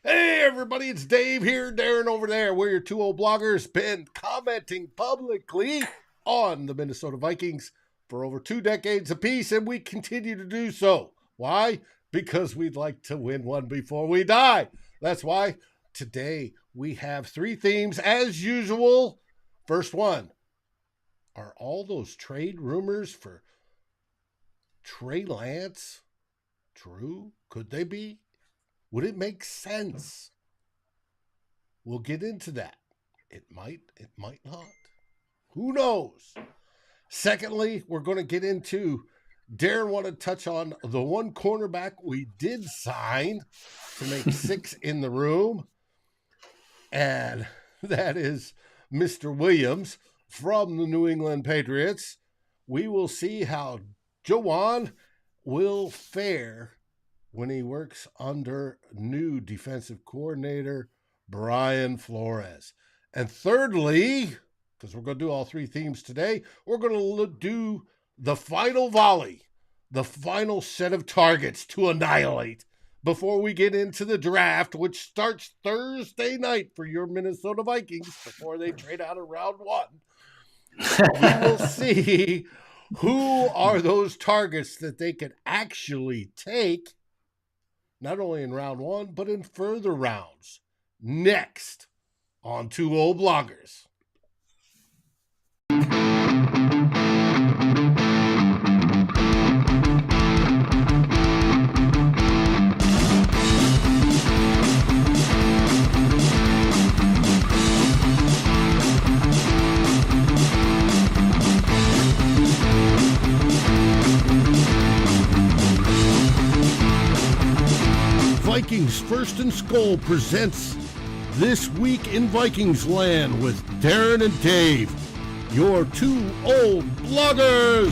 Hey everybody, it's Dave here, Darren over there. We're your two old bloggers, been commenting publicly on the Minnesota Vikings for over 2 decades apiece, and we continue to do so. Why? Because we'd like to win one before we die. That's why today we have 3 themes as usual. First one, are all those trade rumors for Trey Lance true? Could they be? Would it make sense? We'll get into that. It might not. Who knows? Secondly, we're going to get into, Darren wanted to touch on the one cornerback we did sign to make 6 in the room, and that is Mr. Williams from the New England Patriots. We will see how Joejuan will fare when he works under new defensive coordinator Brian Flores. And thirdly, because we're going to do all 3 themes today, we're going to do the final volley, the final set of targets to annihilate before we get into the draft, which starts Thursday night for your Minnesota Vikings before they trade out of round 1. We will see who are those targets that they can actually take, not only in round 1, but in further rounds. Next on Two Old Bloggers. Vikings First and SKOL presents This Week in Vikings Land with Darren and Dave, your 2 old bloggers.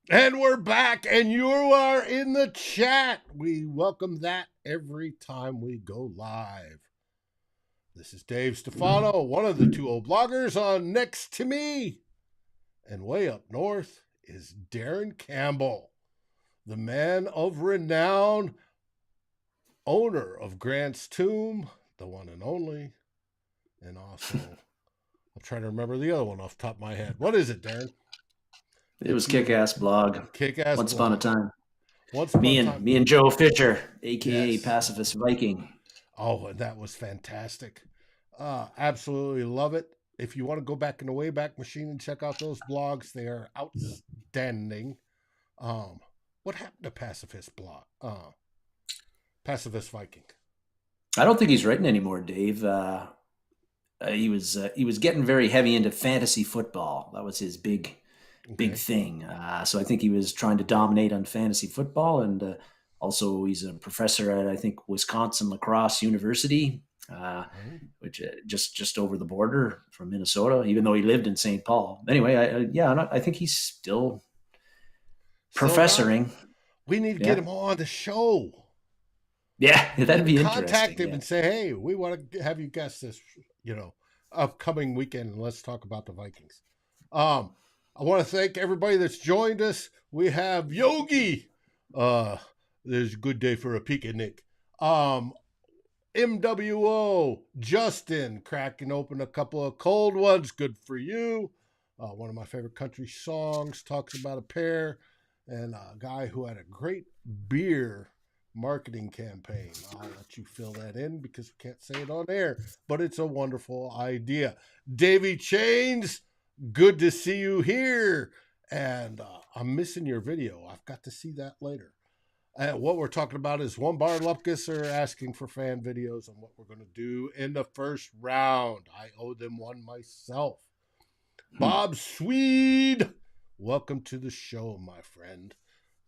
And we're back, and you are in the chat. We welcome that every time we go live. This is Dave Stefano, one of the 2 old bloggers on Next to Me. And way up north is Darren Campbell, the man of renown, owner of Grant's Tomb, the one and only, and also, I'll try to remember the other one off the top of my head. What is it, Darren? It was Kick-Ass Blog. Kick-Ass Once Blog. Upon a Time. Once upon a time. Me and Joe Fisher, a.k.a. Yes. Pacifist Viking. Oh, and that was fantastic. Absolutely love it. If you want to go back in the Wayback Machine and check out those blogs, they are outstanding. What happened to Pacifist Viking? I don't think he's written anymore, Dave. He was getting very heavy into fantasy football. That was his big thing. So I think he was trying to dominate on fantasy football, and also he's a professor at, I think, Wisconsin La Crosse University, which just over the border from Minnesota, even though he lived in St. Paul. Anyway, I think he's still professoring. We need to get him on the show. Yeah, that'd be interesting. Contact him and say, hey, we want to have you guest this, upcoming weekend, and let's talk about the Vikings. I want to thank everybody that's joined us. We have Yogi. There's a good day for a picnic. MWO, Justin, cracking open a couple of cold ones. Good for you. One of my favorite country songs talks about a pair and a guy who had a great beer marketing campaign. I'll let you fill that in because we can't say it on air, but it's a wonderful idea. Davey Chains, good to see you here. And I'm missing your video. I've got to see that later. What we're talking about is One Bar Lupkus are asking for fan videos on what we're going to do in the first round. I owe them one myself. Bob Swede, welcome to the show, my friend.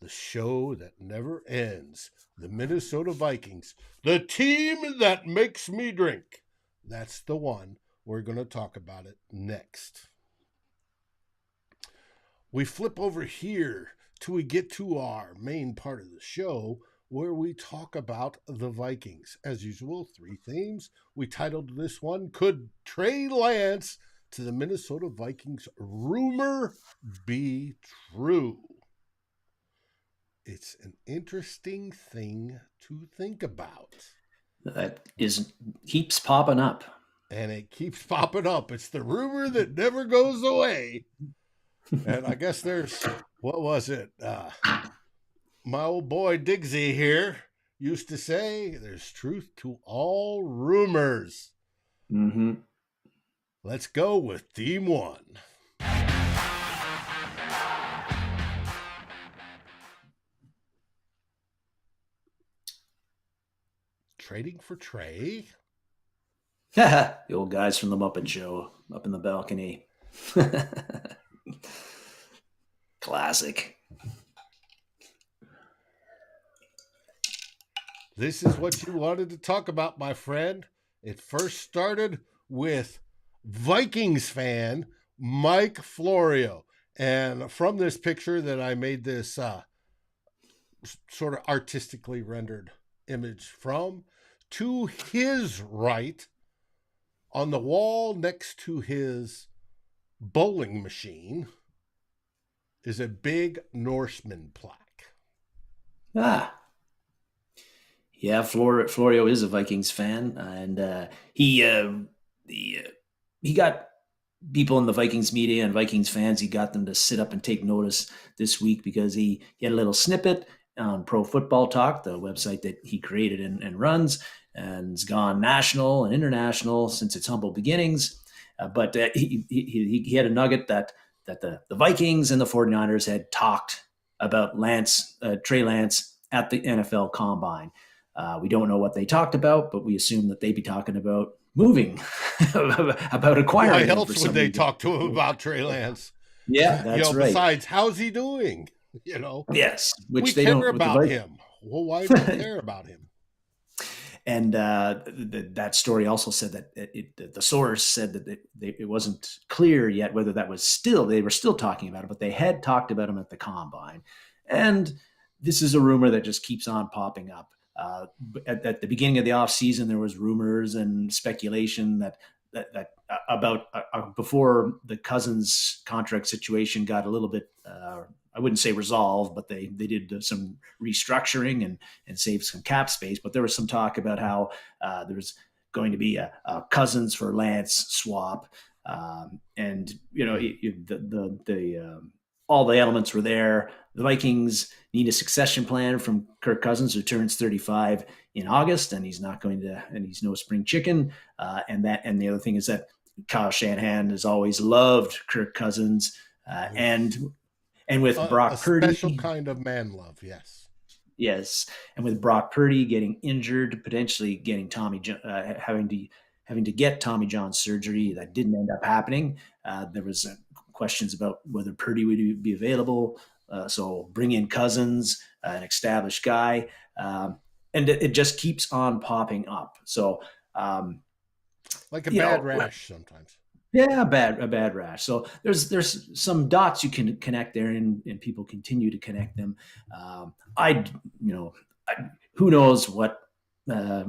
The show that never ends. The Minnesota Vikings, the team that makes me drink. That's the one. We're going to talk about it next. We flip over here till we get to our main part of the show, where we talk about the Vikings. As usual, 3 themes. We titled this one, Could Trey Lance to the Minnesota Vikings rumor be true? It's an interesting thing to think about. That keeps popping up. And it keeps popping up. It's the rumor that never goes away. And I guess there's, what was it? My old boy Diggsy here used to say, there's truth to all rumors. Mm-hmm. Let's go with theme 1. Trading for Trey. The old guys from the Muppet Show up in the balcony. Classic. This is what you wanted to talk about, my friend. It first started with Vikings fan Mike Florio. And from this picture that I made this sort of artistically rendered image from, to his right, on the wall next to his bowling machine, is a big Norseman plaque. Yeah, Florio is a Vikings fan, and he got people in the Vikings media and Vikings fans. He got them to sit up and take notice this week because he had a little snippet on Pro Football Talk, the website that he created and runs, and has gone national and international since its humble beginnings. But he had a nugget that the Vikings and the 49ers had talked about Trey Lance at the NFL Combine. We don't know what they talked about, but we assume that they'd be talking about moving, about acquiring. Why else would they talk to him about Trey Lance? Yeah, that's right. Besides, how's he doing? Yes, which we they care don't about him. Well, why do we care about him? And that story also said that the source said that it wasn't clear yet whether that was they were still talking about it, but they had talked about him at the Combine. And this is a rumor that just keeps on popping up. At the beginning of the offseason, there was rumors and speculation that about before the Cousins contract situation got a little bit, I wouldn't say resolved, but they did some restructuring and saved some cap space. But there was some talk about how there was going to be a Cousins for Lance swap, and all the elements were there. The Vikings need a succession plan from Kirk Cousins, who turns 35 in August, and he's no spring chicken. And the other thing is that Kyle Shanahan has always loved Kirk Cousins, and with Brock Purdy, a special kind of man love, yes. Yes, and with Brock Purdy getting injured, potentially getting having to get Tommy John surgery that didn't end up happening. There was questions about whether Purdy would be available. So bring in Cousins, an established guy, and it just keeps on popping up. So like a bad rash sometimes. Yeah, a bad rash. So there's some dots you can connect there, and people continue to connect them. Who knows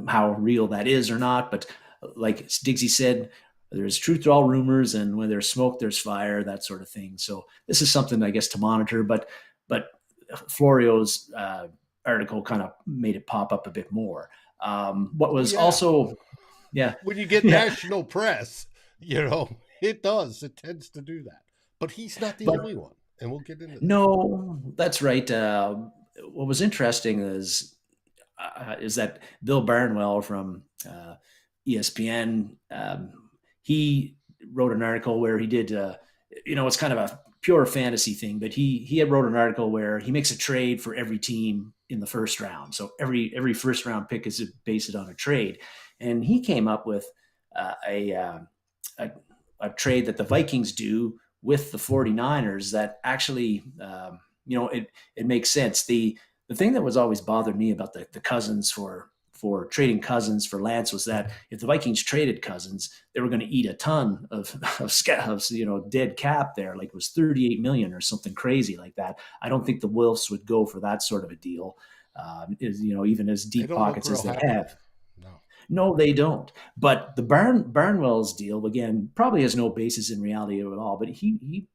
how real that is or not, but like Diggsy said, there's truth to all rumors, and when there's smoke, there's fire, that sort of thing. So this is something, I guess, to monitor. But Florio's article kind of made it pop up a bit more. What was also, when you get national press, it does. It tends to do that. But he's not the only one, and we'll get into that. No, that's right. What was interesting is that Bill Barnwell from ESPN, he wrote an article where he did, it's kind of a pure fantasy thing, but he had wrote an article where he makes a trade for every team in the first round. So every first round pick is based on a trade. And he came up with a trade that the Vikings do with the 49ers that actually, it makes sense. The thing that was always bothered me about the Cousins for trading Cousins for Lance was that if the Vikings traded Cousins, they were going to eat a ton of dead cap there, like it was $38 million or something crazy like that. I don't think the Wolves would go for that sort of a deal, even as deep pockets as they have. No, they don't. But the Barnwell's deal, again, probably has no basis in reality at all, but he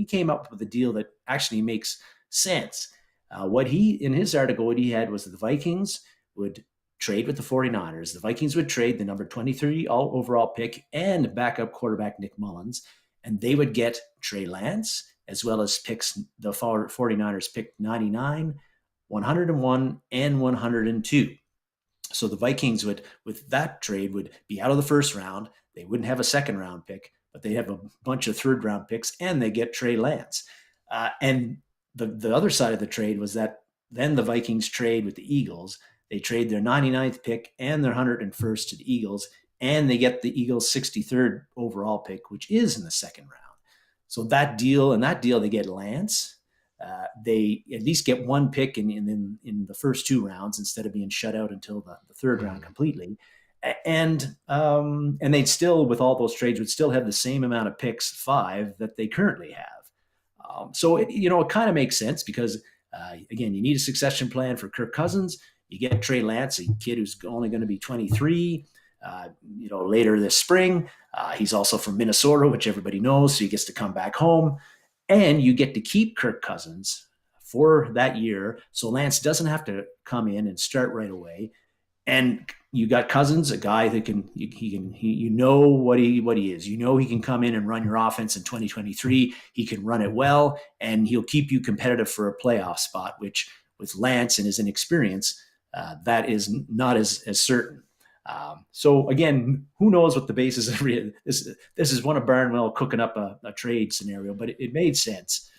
came up with a deal that actually makes sense. In his article, what he had was that the Vikings would trade with the 49ers. The Vikings would trade the number 23 overall pick and backup quarterback Nick Mullins, and they would get Trey Lance, as well as picks. The 49ers picked 99, 101, and 102. So the Vikings would, with that trade, would be out of the first round. They wouldn't have a second round pick, but they have a bunch of third round picks, and they get Trey Lance. And the other side of the trade was that then the Vikings trade with the Eagles. They trade their 99th pick and their 101st to the Eagles, and they get the Eagles' 63rd overall pick, which is in the second round. So that deal, they get Lance. They at least get one pick in the first two rounds instead of being shut out until the third round completely. And they'd still, with all those trades, would still have the same amount of picks, 5, that they currently have. So it kind of makes sense because, again, you need a succession plan for Kirk Cousins. You get Trey Lance, a kid who's only going to be 23, later this spring. He's also from Minnesota, which everybody knows, so he gets to come back home. And you get to keep Kirk Cousins for that year, so Lance doesn't have to come in and start right away. And you got Cousins, a guy that can what he is. He can come in and run your offense in 2023. He can run it well, and he'll keep you competitive for a playoff spot, which with Lance and his inexperience, that is not as certain. So again, who knows what the basis of this is one of Barnwell cooking up a trade scenario, but it made sense.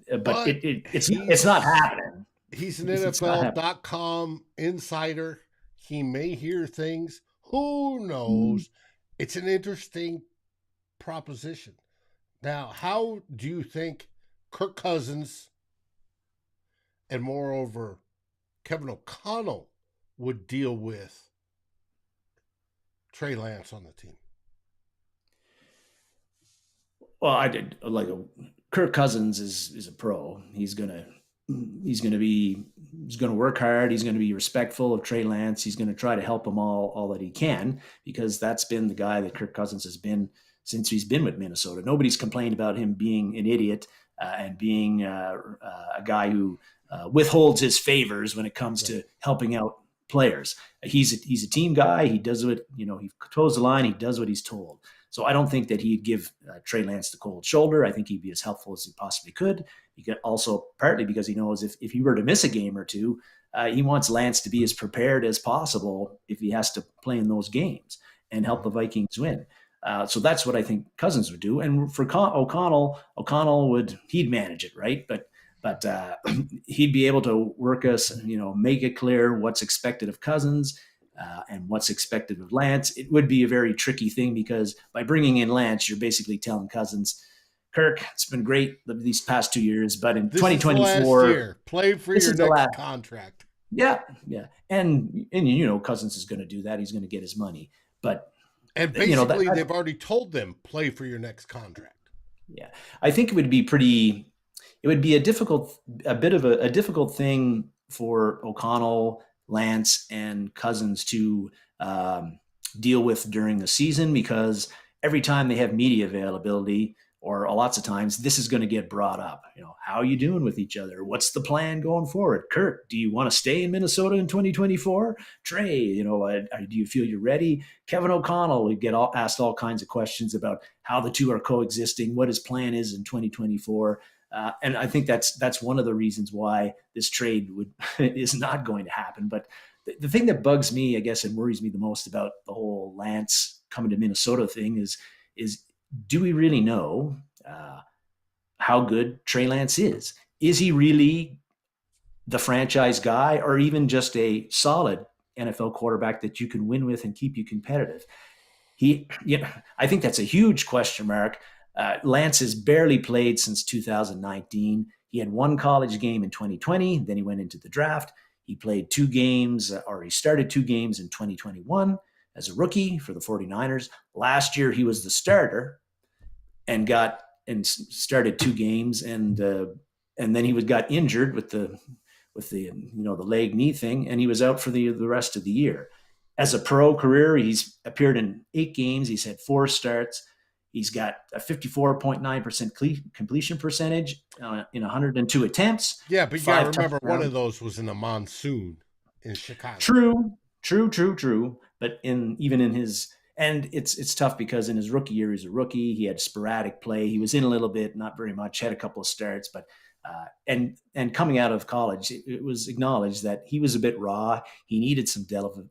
But it's not happening. He's an NFL.com insider. He may hear things. Who knows? It's an interesting proposition. Now, how do you think Kirk Cousins and moreover Kevin O'Connell would deal with Trey Lance on the team? Well, Kirk Cousins is a pro. He's going to work hard. He's going to be respectful of Trey Lance. He's going to try to help him all that he can, because that's been the guy that Kirk Cousins has been since he's been with Minnesota. Nobody's complained about him being an idiot and being a guy who withholds his favors when it comes to helping out players. He's a team guy. He does what, he toes the line. He does what he's told. So I don't think that he'd give Trey Lance the cold shoulder. I think he'd be as helpful as he possibly could. He could also, partly because he knows if he were to miss a game or two, he wants Lance to be as prepared as possible if he has to play in those games and help the Vikings win. So that's what I think Cousins would do. And for O'Connell he'd manage it, right? But he'd be able to work us, make it clear what's expected of Cousins and what's expected of Lance. It would be a very tricky thing, because by bringing in Lance, you're basically telling Cousins, Kirk, it's been great these past 2 years, but in 2024, play for your next contract. Yeah. And Cousins is going to do that. He's going to get his money. And basically, they've already told them, play for your next contract. Yeah. I think it would be a bit of a difficult thing for O'Connell, Lance, and Cousins to deal with during the season, because every time they have media availability, or lots of times, this is going to get brought up. How are you doing with each other? What's the plan going forward? Kirk, do you want to stay in Minnesota in 2024? Trey, do you feel you're ready? Kevin O'Connell, we get asked all kinds of questions about how the two are coexisting, what his plan is in 2024. And I think that's one of the reasons why this trade is not going to happen. But the thing that bugs me, I guess, and worries me the most about the whole Lance coming to Minnesota thing is do we really know how good Trey Lance is? Is he really the franchise guy, or even just a solid NFL quarterback that you can win with and keep you competitive? I think that's a huge question mark. Lance has barely played since 2019. He had one college game in 2020. Then he went into the draft. He played 2 games, or he started 2 games in 2021 as a rookie for the 49ers. Last year, he was the starter and started 2 games. And then he got injured with the leg knee thing, and he was out for the rest of the year. As a pro career, he's appeared in 8 games. He's had 4 starts. He's got a 54.9% completion percentage in 102 attempts. Yeah, but you got to remember, touchdowns. one of those was in a monsoon in Chicago. True. But even in his, and it's tough because in his rookie year, he's a rookie. He had sporadic play. He was in a little bit, not very much, had a couple of starts, but and coming out of college, it was acknowledged that he was a bit raw. He needed some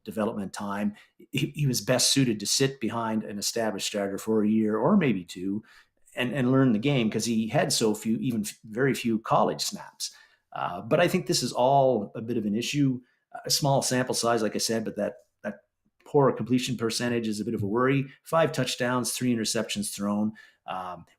development time. He was best suited to sit behind an established starter for a year or maybe two and learn the game because he had so few, even very few college snaps. But I think this is all a bit of an issue. A small sample size, like I said, but that poor completion percentage is a bit of a worry. 5 touchdowns, 3 interceptions thrown.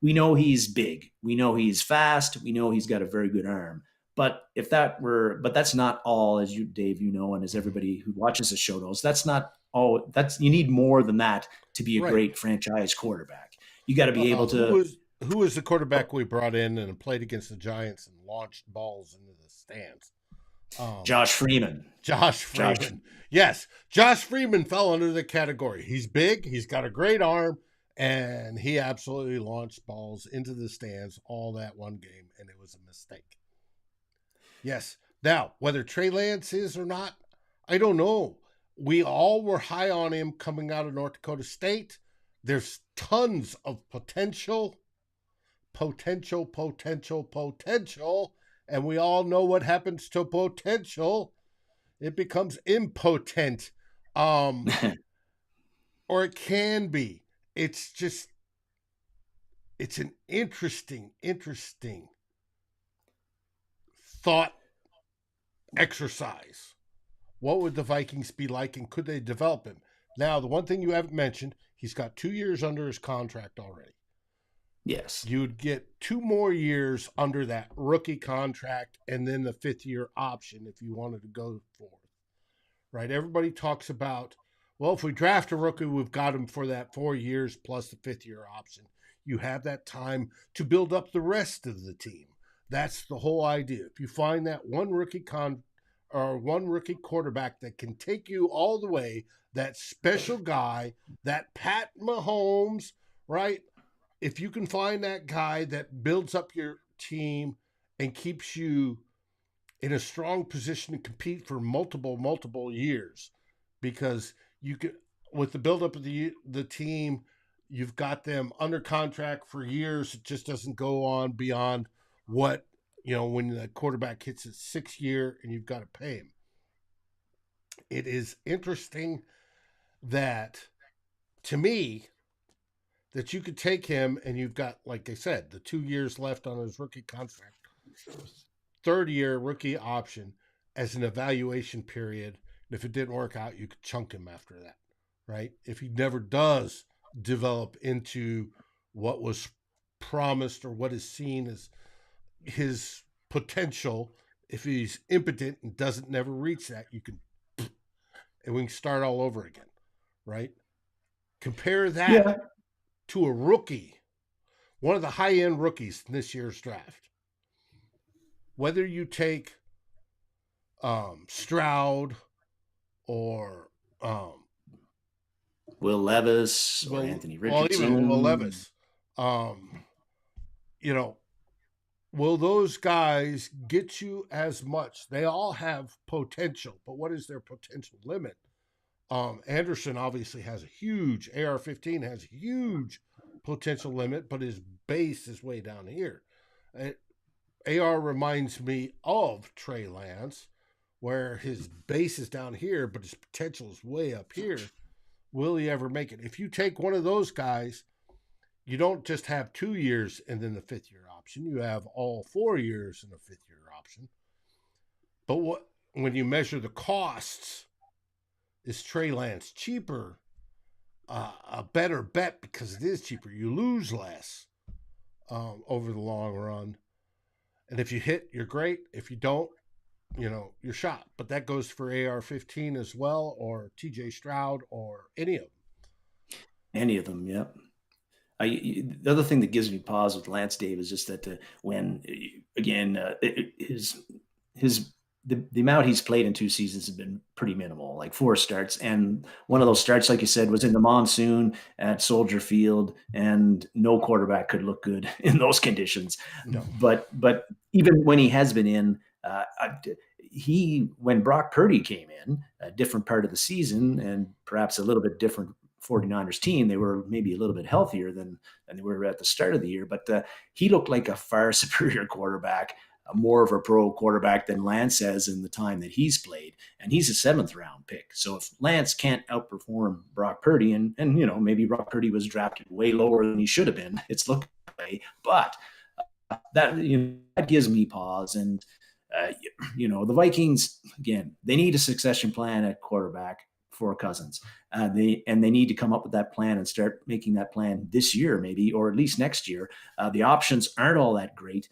We know he's big. We know he's fast. We know he's got a very good arm. But but that's not all, as you, Dave, you know, and as everybody who watches the show knows, that's not all. You need more than that to be a great franchise quarterback. You got to be able to. Who was the quarterback we brought in and played against the Giants and launched balls into the stands? Josh Freeman. Yes, Josh Freeman fell under the category. He's big. He's got a great arm. And he absolutely launched balls into the stands all that one game, and it was a mistake. Yes. Now, whether Trey Lance is or not, I don't know. We all were high on him coming out of North Dakota State. There's tons of potential, and we all know what happens to potential. It becomes impotent, or it can be. It's an interesting thought exercise. What would the Vikings be like, and could they develop him? Now, the one thing you haven't mentioned, he's got 2 years under his contract already. Yes. You'd get 2 more years under that rookie contract and then the 5th-year option if you wanted to go for it. Right? Everybody talks about, well, if we draft a rookie, we've got him for that 4 years plus the 5th-year option. You have that time to build up the rest of the team. That's the whole idea. If you find that one rookie quarterback that can take you all the way, that special guy, that Pat Mahomes, right? If you can find that guy that builds up your team and keeps you in a strong position to compete for multiple years, because you could, with the buildup of the team, you've got them under contract for years. It just doesn't go on beyond what, when the quarterback hits his 6th year and you've got to pay him. It is interesting that, to me, that you could take him and you've got, like I said, the 2 years left on his rookie contract, 3rd-year rookie option as an evaluation period. If it didn't work out, you could chunk him after that, right? If he never does develop into what was promised or what is seen as his potential, if he's impotent and doesn't never reach that, and we can start all over again, right? Compare that to a rookie, one of the high-end rookies in this year's draft. Whether you take Stroud or Will Levis or Anthony Richardson. Even Will Levis. Will those guys get you as much? They all have potential, but what is their potential limit? Anderson obviously has a huge, AR-15 has a huge potential limit, but his base is way down here. AR reminds me of Trey Lance, where his base is down here, but his potential is way up here. Will he ever make it? If you take one of those guys, you don't just have 2 years and then the 5th-year option. You have all 4 years and a 5th-year option. But when you measure the costs, is Trey Lance cheaper? A better bet because it is cheaper. You lose less over the long run. And if you hit, you're great. If you don't, you're shot. But that goes for AR-15 as well, or TJ Stroud, or any of them. Any of them, yep. The other thing that gives me pause with Lance, Dave, is just that his the amount he's played in 2 seasons has been pretty minimal, like 4 starts. And one of those starts, like you said, was in the monsoon at Soldier Field, and no quarterback could look good in those conditions. No. But even when he has been in, when Brock Purdy came in, a different part of the season and perhaps a little bit different 49ers team, they were maybe a little bit healthier than they were at the start of the year, but he looked like a far superior quarterback, more of a pro quarterback than Lance has in the time that he's played. And he's a 7th-round pick. So if Lance can't outperform Brock Purdy, and maybe Brock Purdy was drafted way lower than he should have been, it's looking that way, but that gives me pause. And the Vikings, again, they need a succession plan at quarterback for Cousins. They need to come up with that plan and start making that plan this year, maybe, or at least next year. The options aren't all that great.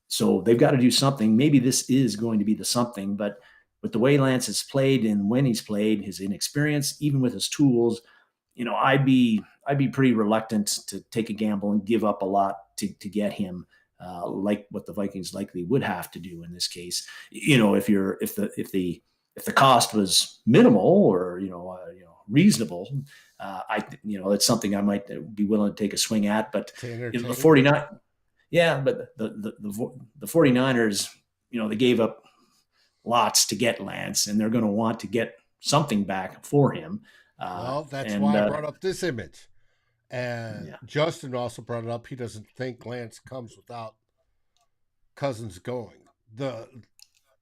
So they've got to do something. Maybe this is going to be the something, but with the way Lance has played and when he's played, his inexperience, even with his tools, I'd be pretty reluctant to take a gamble and give up a lot to get him, like what the Vikings likely would have to do in this case. If the cost was minimal or reasonable, it's something I might be willing to take a swing at. But the 49, yeah, but the 49ers, they gave up lots to get Lance, and they're going to want to get something back for him. Well, that's why I brought up this image. And Justin also brought it up. He doesn't think Lance comes without Cousins going. The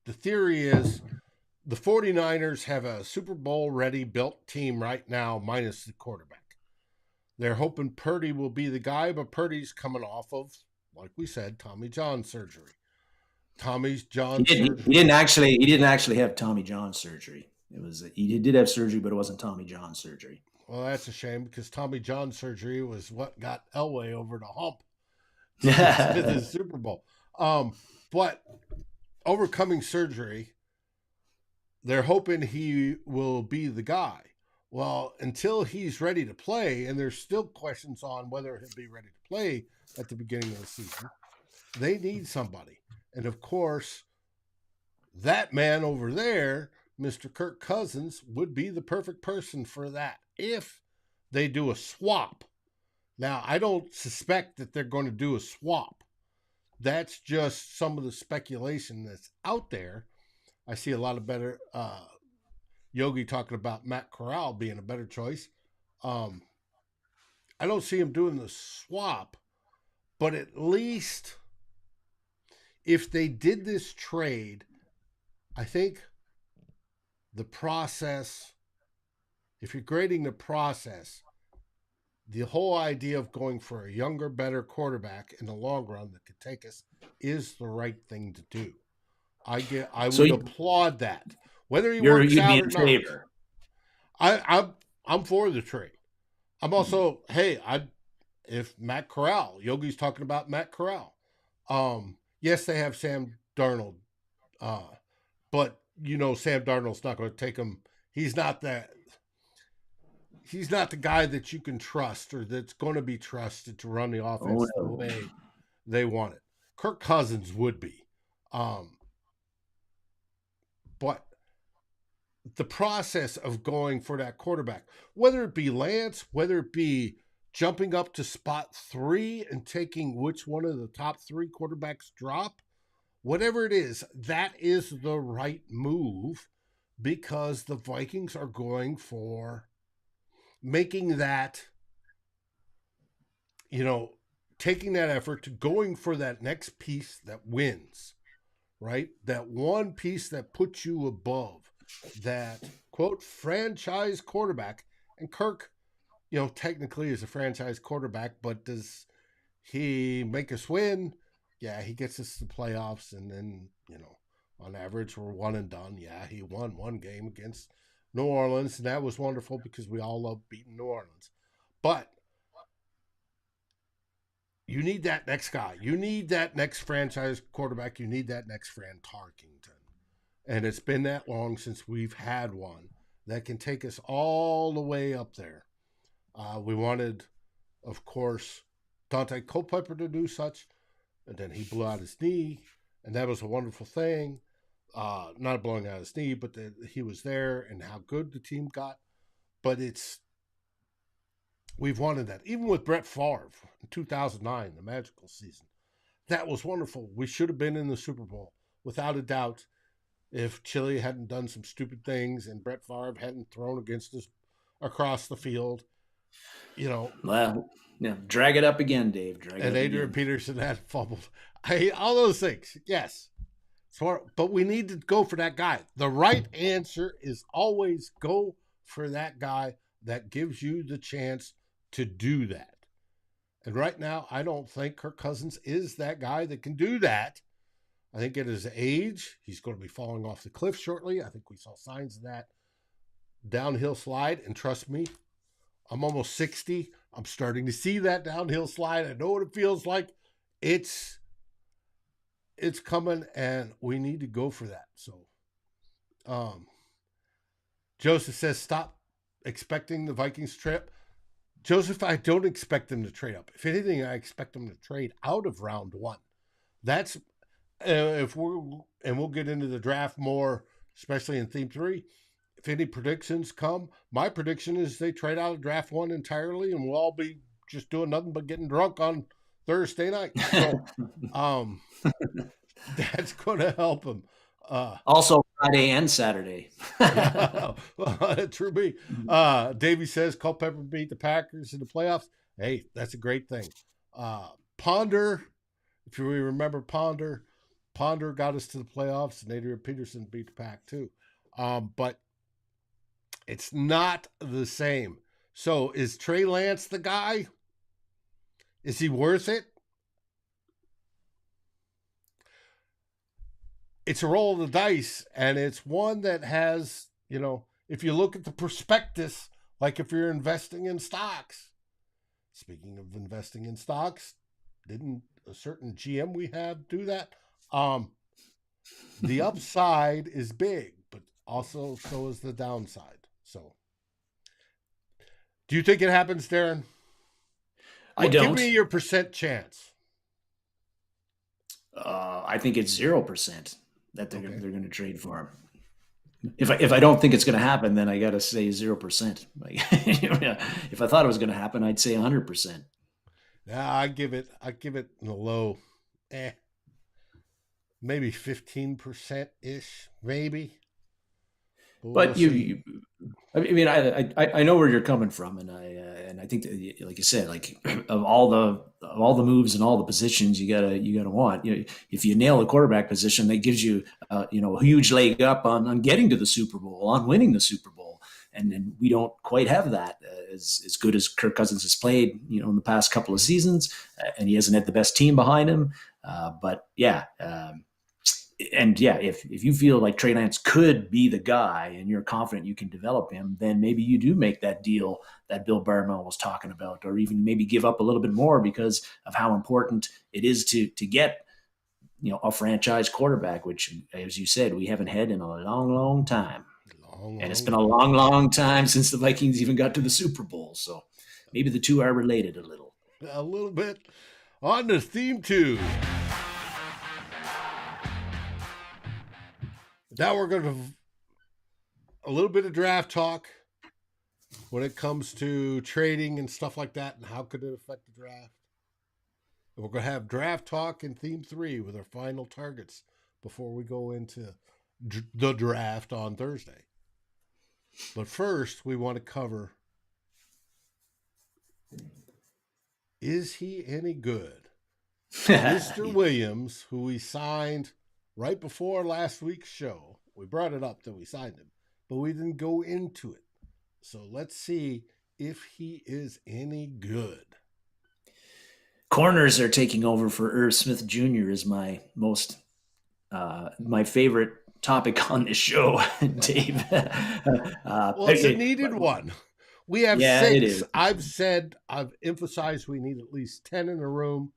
theory is the 49ers have a Super Bowl ready built team right now, minus the quarterback. They're hoping Purdy will be the guy, but Purdy's coming off of, like we said, Tommy John surgery. He didn't actually have Tommy John surgery. He did have surgery, but it wasn't Tommy John surgery. Well, that's a shame, because Tommy John surgery was what got Elway over the hump to the Super Bowl. But overcoming surgery, they're hoping he will be the guy. Well, until he's ready to play, and there's still questions on whether he'll be ready to play at the beginning of the season, they need somebody. And of course, that man over there, Mr. Kirk Cousins, would be the perfect person for that if they do a swap. Now, I don't suspect that they're going to do a swap. That's just some of the speculation that's out there. I see a lot of better Yogi talking about Matt Corral being a better choice. I don't see him doing the swap, but at least if they did this trade, I think the process, if you're grading the process, the whole idea of going for a younger, better quarterback in the long run that could take us is the right thing to do. I would applaud that. Whether he works out or not, I'm for the trade. I'm also, if Matt Corral, Yogi's talking about Matt Corral. Yes, they have Sam Darnold, but Sam Darnold's not going to take him. He's not the guy that you can trust or that's going to be trusted to run the offense the way they want it. Kirk Cousins would be. But the process of going for that quarterback, whether it be Lance, whether it be jumping up to spot 3 and taking which one of the top 3 quarterbacks drop, whatever it is, that is the right move, because the Vikings are going for making that, taking that effort to going for that next piece that wins, right? That one piece that puts you above that, quote, franchise quarterback. And Kirk, technically is a franchise quarterback, but does he make us win? Yeah, he gets us to the playoffs, and then, on average, we're one and done. Yeah, he won one game against New Orleans, and that was wonderful because we all love beating New Orleans. But you need that next guy. You need that next franchise quarterback. You need that next Fran Tarkington. And it's been that long since we've had one that can take us all the way up there. We wanted, of course, Dante Culpepper to do such, and then he blew out his knee, and that was a wonderful thing. not blowing out his knee, but that he was there and how good the team got. But we've wanted that. Even with Brett Favre in 2009, the magical season, that was wonderful. We should have been in the Super Bowl, without a doubt, if Chile hadn't done some stupid things and Brett Favre hadn't thrown against us across the field. Well, yeah, drag it up again, Dave. And Adrian Peterson had fumbled. All those things, yes. But we need to go for that guy. The right answer is always go for that guy that gives you the chance to do that. And right now, I don't think Kirk Cousins is that guy that can do that. I think at his age, he's going to be falling off the cliff shortly. I think we saw signs of that downhill slide. And trust me, I'm almost 60. I'm starting to see that downhill slide. I know what it feels like. It's coming, and we need to go for that. So, Joseph says, stop expecting the Vikings trip. Joseph, I don't expect them to trade up. If anything, I expect them to trade out of round one. That's we'll get into the draft more, especially in theme 3. If any predictions come, my prediction is they trade out of draft 1 entirely, and we'll all be just doing nothing but getting drunk on Thursday night. So, that's going to help them. Also Friday and Saturday. True me. Davey says Culpepper beat the Packers in the playoffs. Hey, that's a great thing. Ponder, if you remember Ponder got us to the playoffs, and Adrian Peterson beat the Pack too. But it's not the same. So is Trey Lance the guy? Is he worth it? It's a roll of the dice, and it's one that has, if you look at the prospectus, like if you're investing in stocks. Speaking of investing in stocks, didn't a certain GM we have do that? The upside is big, but also so is the downside. So, do you think it happens, Darren? I don't. Give me your percent chance. I think it's 0% that they're going to trade for him. If I don't think it's going to happen, then I got to say 0%. Like, if I thought it was going to happen, I'd say 100%. Yeah, I give it in the low, maybe 15% ish, maybe. But I know where you're coming from, and I think that, like you said, like of all the moves and all the positions you gotta want. If you nail a quarterback position, that gives you a huge leg up on getting to the Super Bowl, on winning the Super Bowl, and we don't quite have that as good as Kirk Cousins has played, in the past couple of seasons, and he hasn't had the best team behind him. But yeah. And yeah, if you feel like Trey Lance could be the guy and you're confident you can develop him, then maybe you do make that deal that Bill Barnwell was talking about, or even maybe give up a little bit more because of how important it is to get, a franchise quarterback, which, as you said, we haven't had in a long, long time. And it's been a long, long time since the Vikings even got to the Super Bowl. So maybe the two are related a little. A little bit. On to theme 2. Now we're going to a little bit of draft talk when it comes to trading and stuff like that, and how could it affect the draft. And we're going to have draft talk in theme 3 with our final targets before we go into the draft on Thursday. But first, we want to cover, is he any good? Mr. Williams, who we signed right before last week's show. We brought it up that we signed him, but we didn't go into it. So let's see if he is any good. Corners are taking over for Irv Smith Jr. is my favorite topic on this show, Dave. Well, it's a needed one. We have 6. I've emphasized we need at least 10 in the room.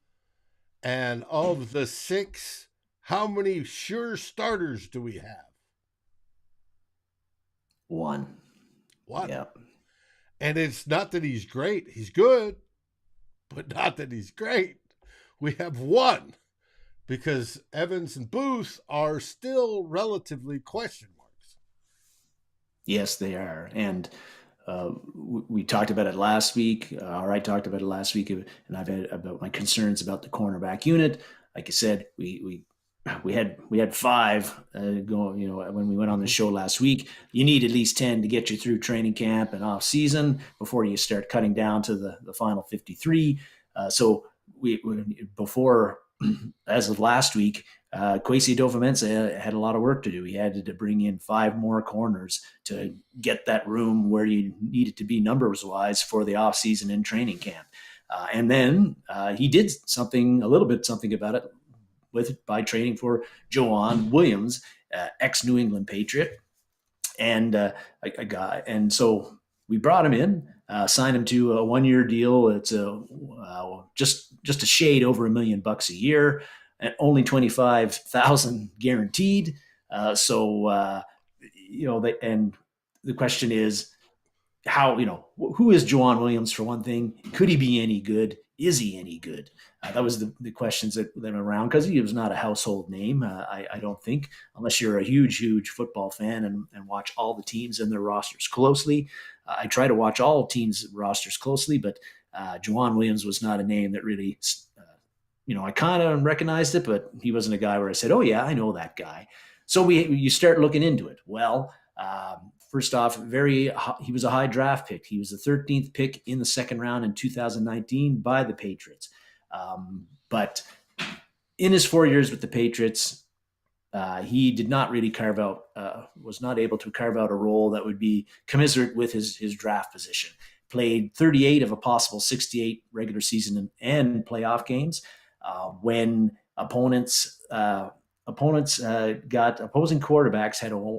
And of the 6, how many sure starters do we have? 1. Yeah. And it's not that he's great. He's good, but not that he's great. We have 1. because Evans and Booth are still relatively question marks. Yes, they are. And we talked about it last week, or I talked about it last week, and I've had about my concerns about the cornerback unit. Like I said, we had five going. When we went on the show last week, you need at least 10 to get you through training camp and off season before you start cutting down to the final 53. So we before, as of last week, Kwesi Adofo-Mensah had a lot of work to do. He had to bring in 5 more corners to get that room where you need it to be numbers-wise for the offseason and training camp. And then he did something about it by trading for Joejuan Williams, ex-New England Patriot, and a guy. And so we brought him in, signed him to a 1-year deal. It's just a shade over $1 million a year, and only 25,000 guaranteed. And the question is, who is Joejuan Williams, for one thing? Could he be any good? Is he any good? That was the questions that were around, because he was not a household name, I don't think, unless you're a huge football fan and watch all the teams and their rosters closely. I try to watch all teams' rosters closely, but Joejuan Williams was not a name that really, I kind of recognized it, but he wasn't a guy where I said, oh yeah, I know that guy. So you start looking into it. Well, first off, he was a high draft pick. He was the 13th pick in the second round in 2019 by the Patriots. But in his 4 years with the Patriots, he did not really was not able to carve out a role that would be commensurate with his draft position. Played 38 of a possible 68 regular season and playoff games. When opposing quarterbacks had a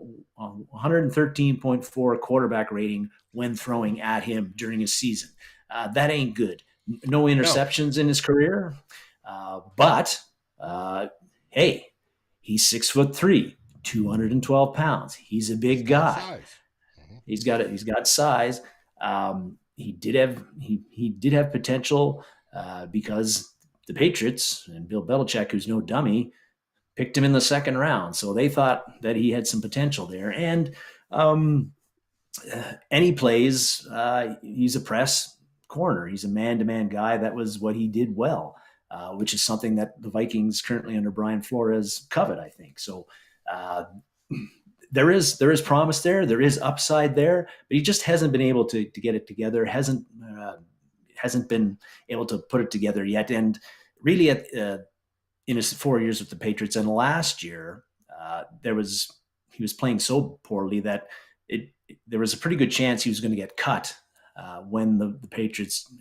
113.4 quarterback rating when throwing at him during his season. That ain't good. No interceptions in his career. But hey, he's 6'3", 212 pounds. He's a big guy. He's got size. He did have potential because the Patriots and Bill Belichick, who's no dummy, picked him in the second round. So they thought that he had some potential there. And he plays, he's a press corner. He's a man-to-man guy. That was what he did well, which is something that the Vikings currently under Brian Flores covet, I think. So there is promise there. There is upside there, but he just hasn't been able to get it together. Hasn't been able to put it together yet. And really in his 4 years with the Patriots and last year, he was playing so poorly that there was a pretty good chance he was going to get cut when the Patriots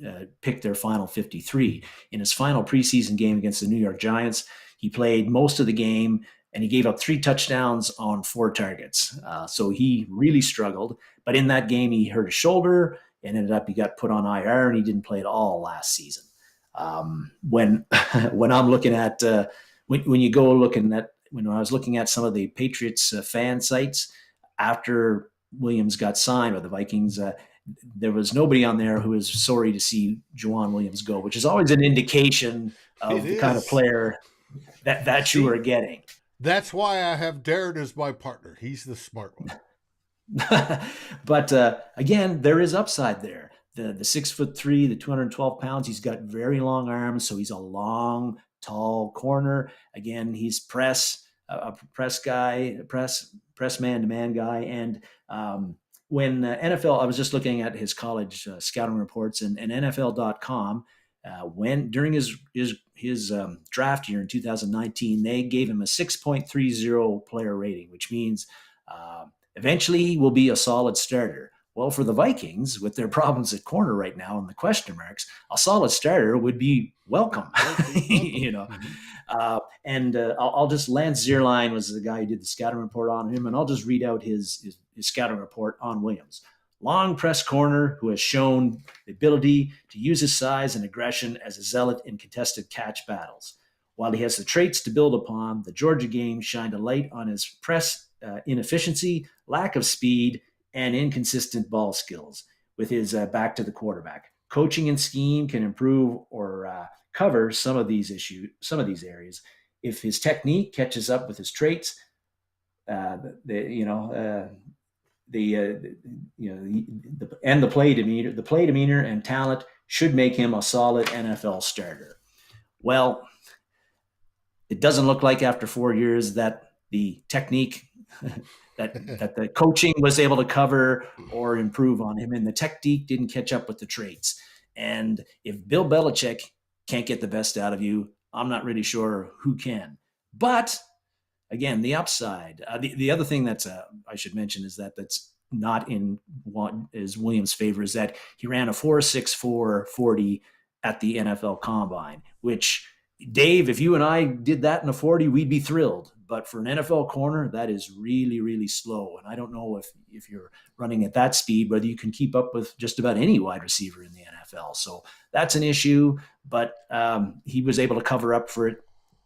picked their final 53. In his final preseason game against the New York Giants, he played most of the game and he gave up 3 touchdowns on 4 targets. So he really struggled. But in that game, he hurt his shoulder and he got put on IR, and he didn't play at all last season. When I'm looking at when I was looking at some of the Patriots fan sites after Williams got signed by the Vikings, there was nobody on there who was sorry to see Joejuan Williams go, which is always an indication of the kind of player that you are getting. That's why I have Darren as my partner. He's the smart one. But again, there is upside there. The 6'3", the 212 pounds, he's got very long arms, so he's a long, tall corner. Again, he's a press man-to-man guy. And when NFL, I was just looking at his college scouting reports, and NFL.com, during his draft year in 2019, they gave him a 6.30 player rating, which means eventually he will be a solid starter. Well, for the Vikings, with their problems at corner right now and the question marks, a solid starter would be welcome. I'll just, Lance Zierlein was the guy who did the scouting report on him, and I'll just read out his scouting report on Williams. Long press corner who has shown the ability to use his size and aggression as a zealot in contested catch battles. While he has the traits to build upon, the Georgia game shined a light on his press inefficiency, lack of speed, and inconsistent ball skills with his back to the quarterback. Coaching and scheme can improve or cover some of these areas. if his technique catches up with his traits, and the play demeanor and talent should make him a solid NFL starter. Well, it doesn't look like after 4 years that the technique that the coaching was able to cover or improve on him, and the technique didn't catch up with the traits. And if Bill Belichick can't get the best out of you, I'm not really sure who can. But again, the upside. The other thing that's I should mention is that's not in what is Williams' favor is that he ran a 4.64 40 at the NFL Combine, which, Dave, if you and I did that in a 40, we'd be thrilled. But for an NFL corner, that is really, really slow. And I don't know if you're running at that speed, whether you can keep up with just about any wide receiver in the NFL. So that's an issue, but he was able to cover up for it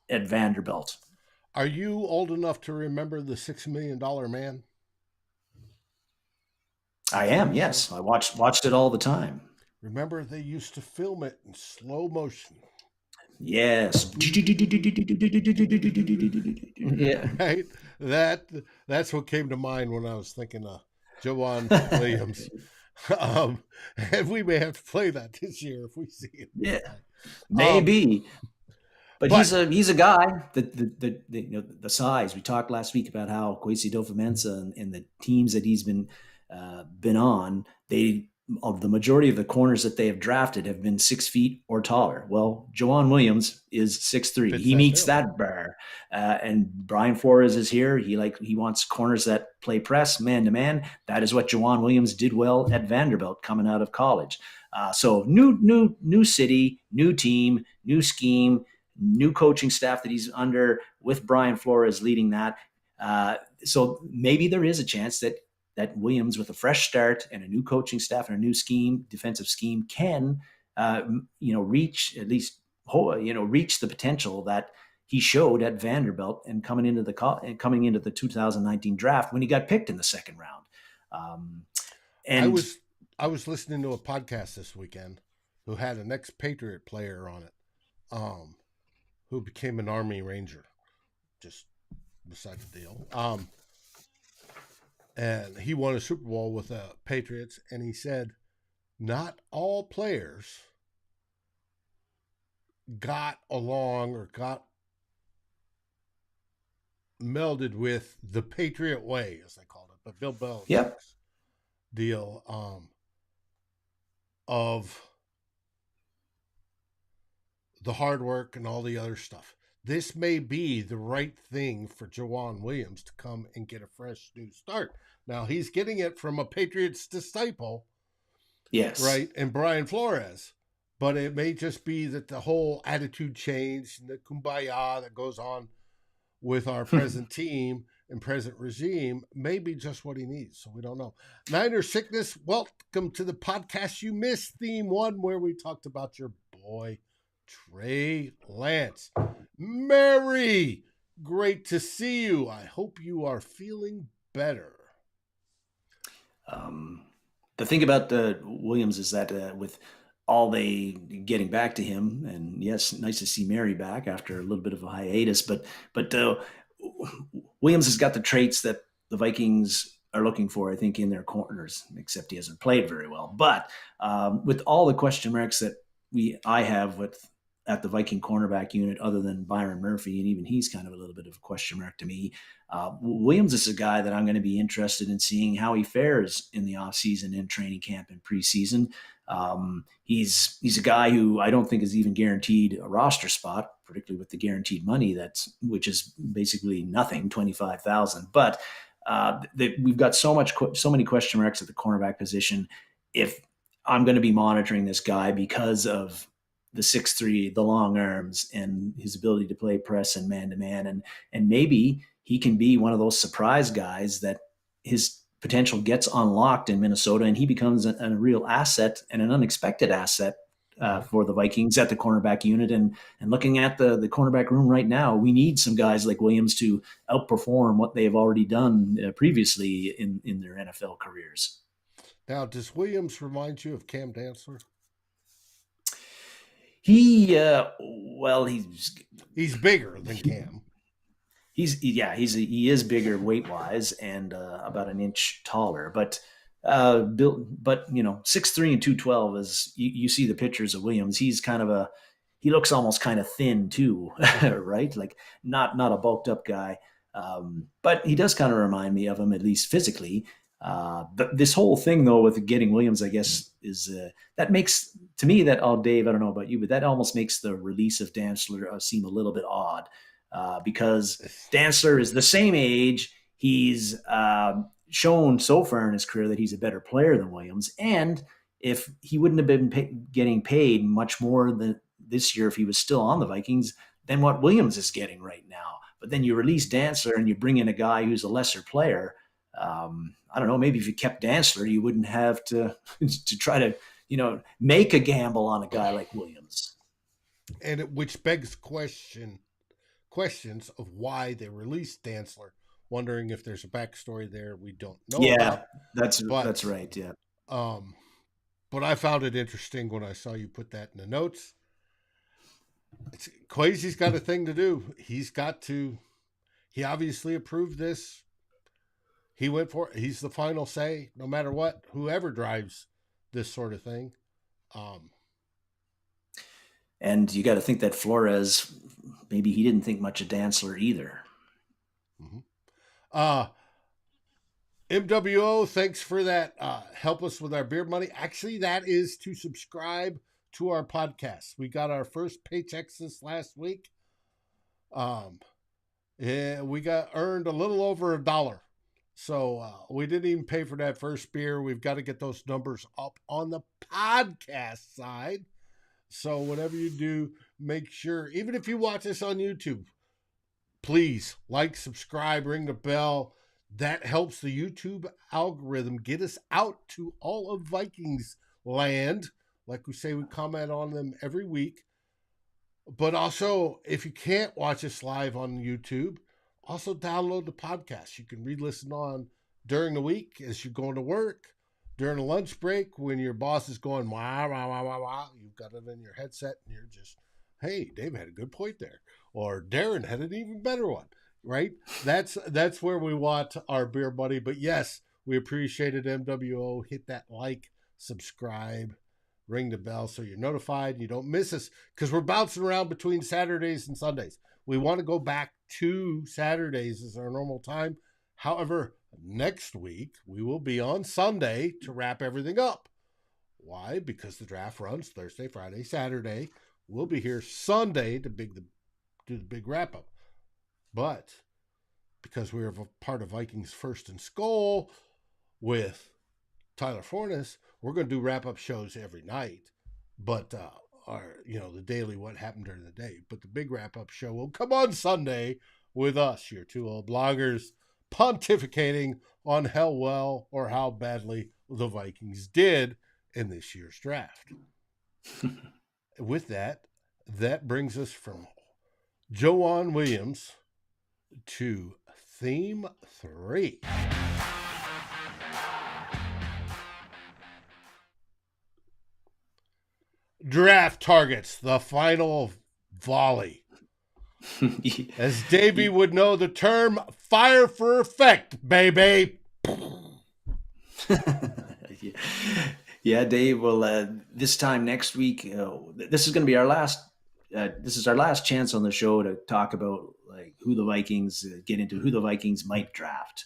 at Vanderbilt. Are you old enough to remember the $6 Million Man? I am, yes. I watched it all the time. Remember, they used to film it in slow motion. Yes. Yeah. Right? That's what came to mind when I was thinking of Joejuan Williams. And we may have to play that this year if we see it. Yeah, maybe. But he's a guy that the size. We talked last week about how Kwesi Adofo-Mensah and the teams that he's been on, the majority of the corners that they have drafted have been 6 feet or taller. Well, Joejuan Williams is 6'3". He meets that bar. And Brian Flores is here. He wants corners that play press man to man. That is what Joejuan Williams did well at Vanderbilt coming out of college. So new city, new team, new scheme, new coaching staff that he's under with Brian Flores leading that. So maybe there is a chance that Williams, with a fresh start and a new coaching staff and a new scheme, defensive scheme, can, reach the potential that he showed at Vanderbilt and coming into the 2019 draft when he got picked in the second round. And I was listening to a podcast this weekend who had an ex-Patriot player on it, who became an Army Ranger, just beside the deal. And he won a Super Bowl with the Patriots, and he said not all players got along or got melded with the Patriot way, as they called it, but Bill Belichick's deal of the hard work and all the other stuff. This may be the right thing for Joejuan Williams to come and get a fresh new start. Now, he's getting it from a Patriots disciple. Yes. Right? And Brian Flores. But it may just be that the whole attitude change and the kumbaya that goes on with our present team and present regime may be just what he needs. So we don't know. Niner Sickness, welcome to the podcast you missed, theme 1, where we talked about your boy, Trey Lance. Mary, great to see you. I hope you are feeling better. The thing about Williams is that with all they getting back to him, and yes, nice to see Mary back after a little bit of a hiatus, but Williams has got the traits that the Vikings are looking for, I think, in their corners, except he hasn't played very well. But with all the question marks that I have at the Viking cornerback unit, other than Byron Murphy, and even he's kind of a little bit of a question mark to me. Williams is a guy that I'm going to be interested in seeing how he fares in the offseason, in training camp, and preseason. He's a guy who I don't think is even guaranteed a roster spot, particularly with the guaranteed money which is basically nothing, $25,000. But we've got so many question marks at the cornerback position. If I'm going to be monitoring this guy because of the 6'3", the long arms, and his ability to play press and man-to-man. And maybe he can be one of those surprise guys that his potential gets unlocked in Minnesota and he becomes a real asset and an unexpected asset for the Vikings at the cornerback unit. And looking at the cornerback room right now, we need some guys like Williams to outperform what they've already done previously in their NFL careers. Now, does Williams remind you of Cam Dantzler? He's bigger than Cam. He is bigger weight wise and about an inch taller, but 6'3" and 212 is you see the pictures of Williams. He's he looks almost kind of thin too, right? Like not a bulked up guy, but he does kind of remind me of him, at least physically. But this whole thing though with getting Williams, I guess, is that makes to me that Dave, I don't know about you, but that almost makes the release of Dantzler seem a little bit odd. Because Dantzler is the same age. He's shown so far in his career that he's a better player than Williams. And if he wouldn't have been getting paid much more than this year if he was still on the Vikings than what Williams is getting right now. But then you release Dantzler and you bring in a guy who's a lesser player. I don't know, maybe if you kept Dantzler, you wouldn't have to try to, make a gamble on a guy like Williams. And which begs questions of why they released Dantzler, wondering if there's a backstory there we don't know about. That's right. Yeah. But I found it interesting when I saw you put that in the notes. Kwesi's got a thing to do. He obviously approved this. He went for it. He's the final say, no matter what, whoever drives this sort of thing. And you got to think that Flores, maybe he didn't think much of Dantzler either. Mm-hmm. MWO, thanks for that. Help us with our beer money. Actually, that is to subscribe to our podcast. We got our first paychecks this last week. We got earned a little over $1. So we didn't even pay for that first beer. We've got to get those numbers up on the podcast side. So whatever you do, make sure, even if you watch us on YouTube, please like, subscribe, ring the bell. That helps the YouTube algorithm get us out to all of Vikings land. Like we say, we comment on them every week. But also, if you can't watch us live on YouTube, also download the podcast. You can re-listen on during the week as you're going to work, during a lunch break when your boss is going, wah, wah, wah, wah, wah. You've got it in your headset and you're just, hey, Dave had a good point there. Or Darren had an even better one, right? That's where we want our beer buddy. But yes, we appreciate it, MWO. Hit that like, subscribe, ring the bell so you're notified and you don't miss us, because we're bouncing around between Saturdays and Sundays. We want to go back to Saturdays as our normal time. However, next week we will be on Sunday to wrap everything up. Why? Because the draft runs Thursday, Friday, Saturday. We'll be here Sunday to do the big wrap up. But because we're a part of Vikings First and SKOL with Tyler Fornes, we're going to do wrap up shows every night. But the daily what happened during the day. But the big wrap up show will come on Sunday with us, your two old bloggers, pontificating on how well or how badly the Vikings did in this year's draft. With that brings us from Joejuan Williams to theme 3. Draft targets, the final volley. As Davey would know the term, fire for effect, baby. Yeah, Dave. Well, this time next week, this is going to be our last. This is our last chance on the show to talk about who the Vikings get into, who the Vikings might draft.